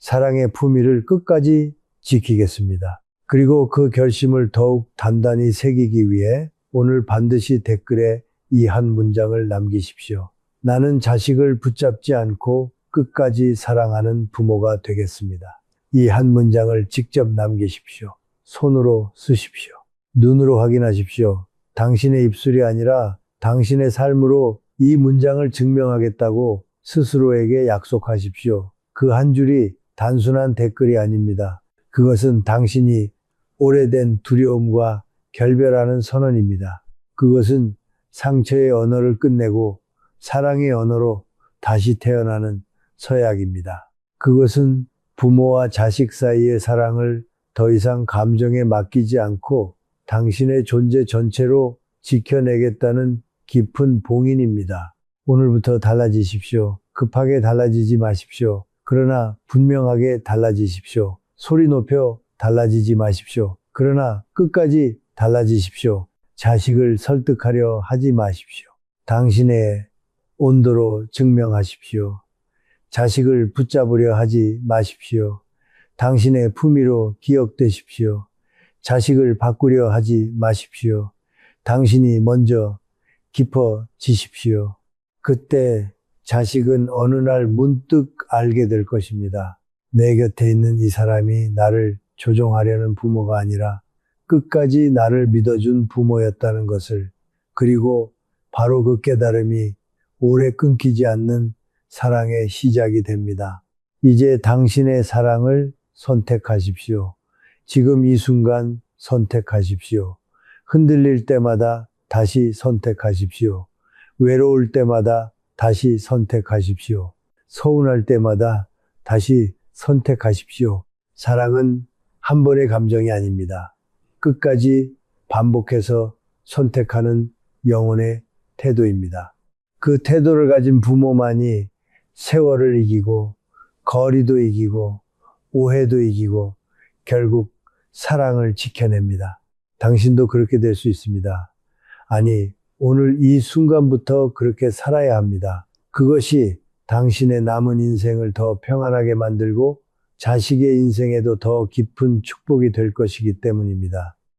사랑의 품위를 끝까지 지키겠습니다. 그리고 그 결심을 더욱 단단히 새기기 위해 오늘 반드시 댓글에 이 한 문장을 남기십시오. 나는 자식을 붙잡지 않고 끝까지 사랑하는 부모가 되겠습니다. 이 한 문장을 직접 남기십시오. 손으로 쓰십시오. 눈으로 확인하십시오. 당신의 입술이 아니라 당신의 삶으로 이 문장을 증명하겠다고 스스로에게 약속하십시오. 그 한 줄이 단순한 댓글이 아닙니다. 그것은 당신이 오래된 두려움과 결별하는 선언입니다. 그것은 상처의 언어를 끝내고 사랑의 언어로 다시 태어나는 서약입니다. 그것은 부모와 자식 사이의 사랑을 더 이상 감정에 맡기지 않고 당신의 존재 전체로 지켜내겠다는 깊은 봉인입니다. 오늘부터 달라지십시오. 급하게 달라지지 마십시오. 그러나 분명하게 달라지십시오. 소리 높여 달라지지 마십시오. 그러나 끝까지 달라지십시오. 자식을 설득하려 하지 마십시오. 당신의 온도로 증명하십시오. 자식을 붙잡으려 하지 마십시오. 당신의 품위로 기억되십시오. 자식을 바꾸려 하지 마십시오. 당신이 먼저 깊어지십시오. 그때 자식은 어느 날 문득 알게 될 것입니다. 내 곁에 있는 이 사람이 나를 조종하려는 부모가 아니라 끝까지 나를 믿어준 부모였다는 것을, 그리고 바로 그 깨달음이 오래 끊기지 않는 사랑의 시작이 됩니다. 이제 당신의 사랑을 선택하십시오. 지금 이 순간 선택하십시오. 흔들릴 때마다 다시 선택하십시오. 외로울 때마다 다시 선택하십시오. 서운할 때마다 다시 선택하십시오. 사랑은 한 번의 감정이 아닙니다. 끝까지 반복해서 선택하는 영혼의 태도입니다. 그 태도를 가진 부모만이 세월을 이기고 거리도 이기고 오해도 이기고 결국 사랑을 지켜냅니다. 당신도 그렇게 될 수 있습니다. 아니, 오늘 이 순간부터 그렇게 살아야 합니다. 그것이 당신의 남은 인생을 더 평안하게 만들고 자식의 인생에도 더 깊은 축복이 될 것이기 때문입니다.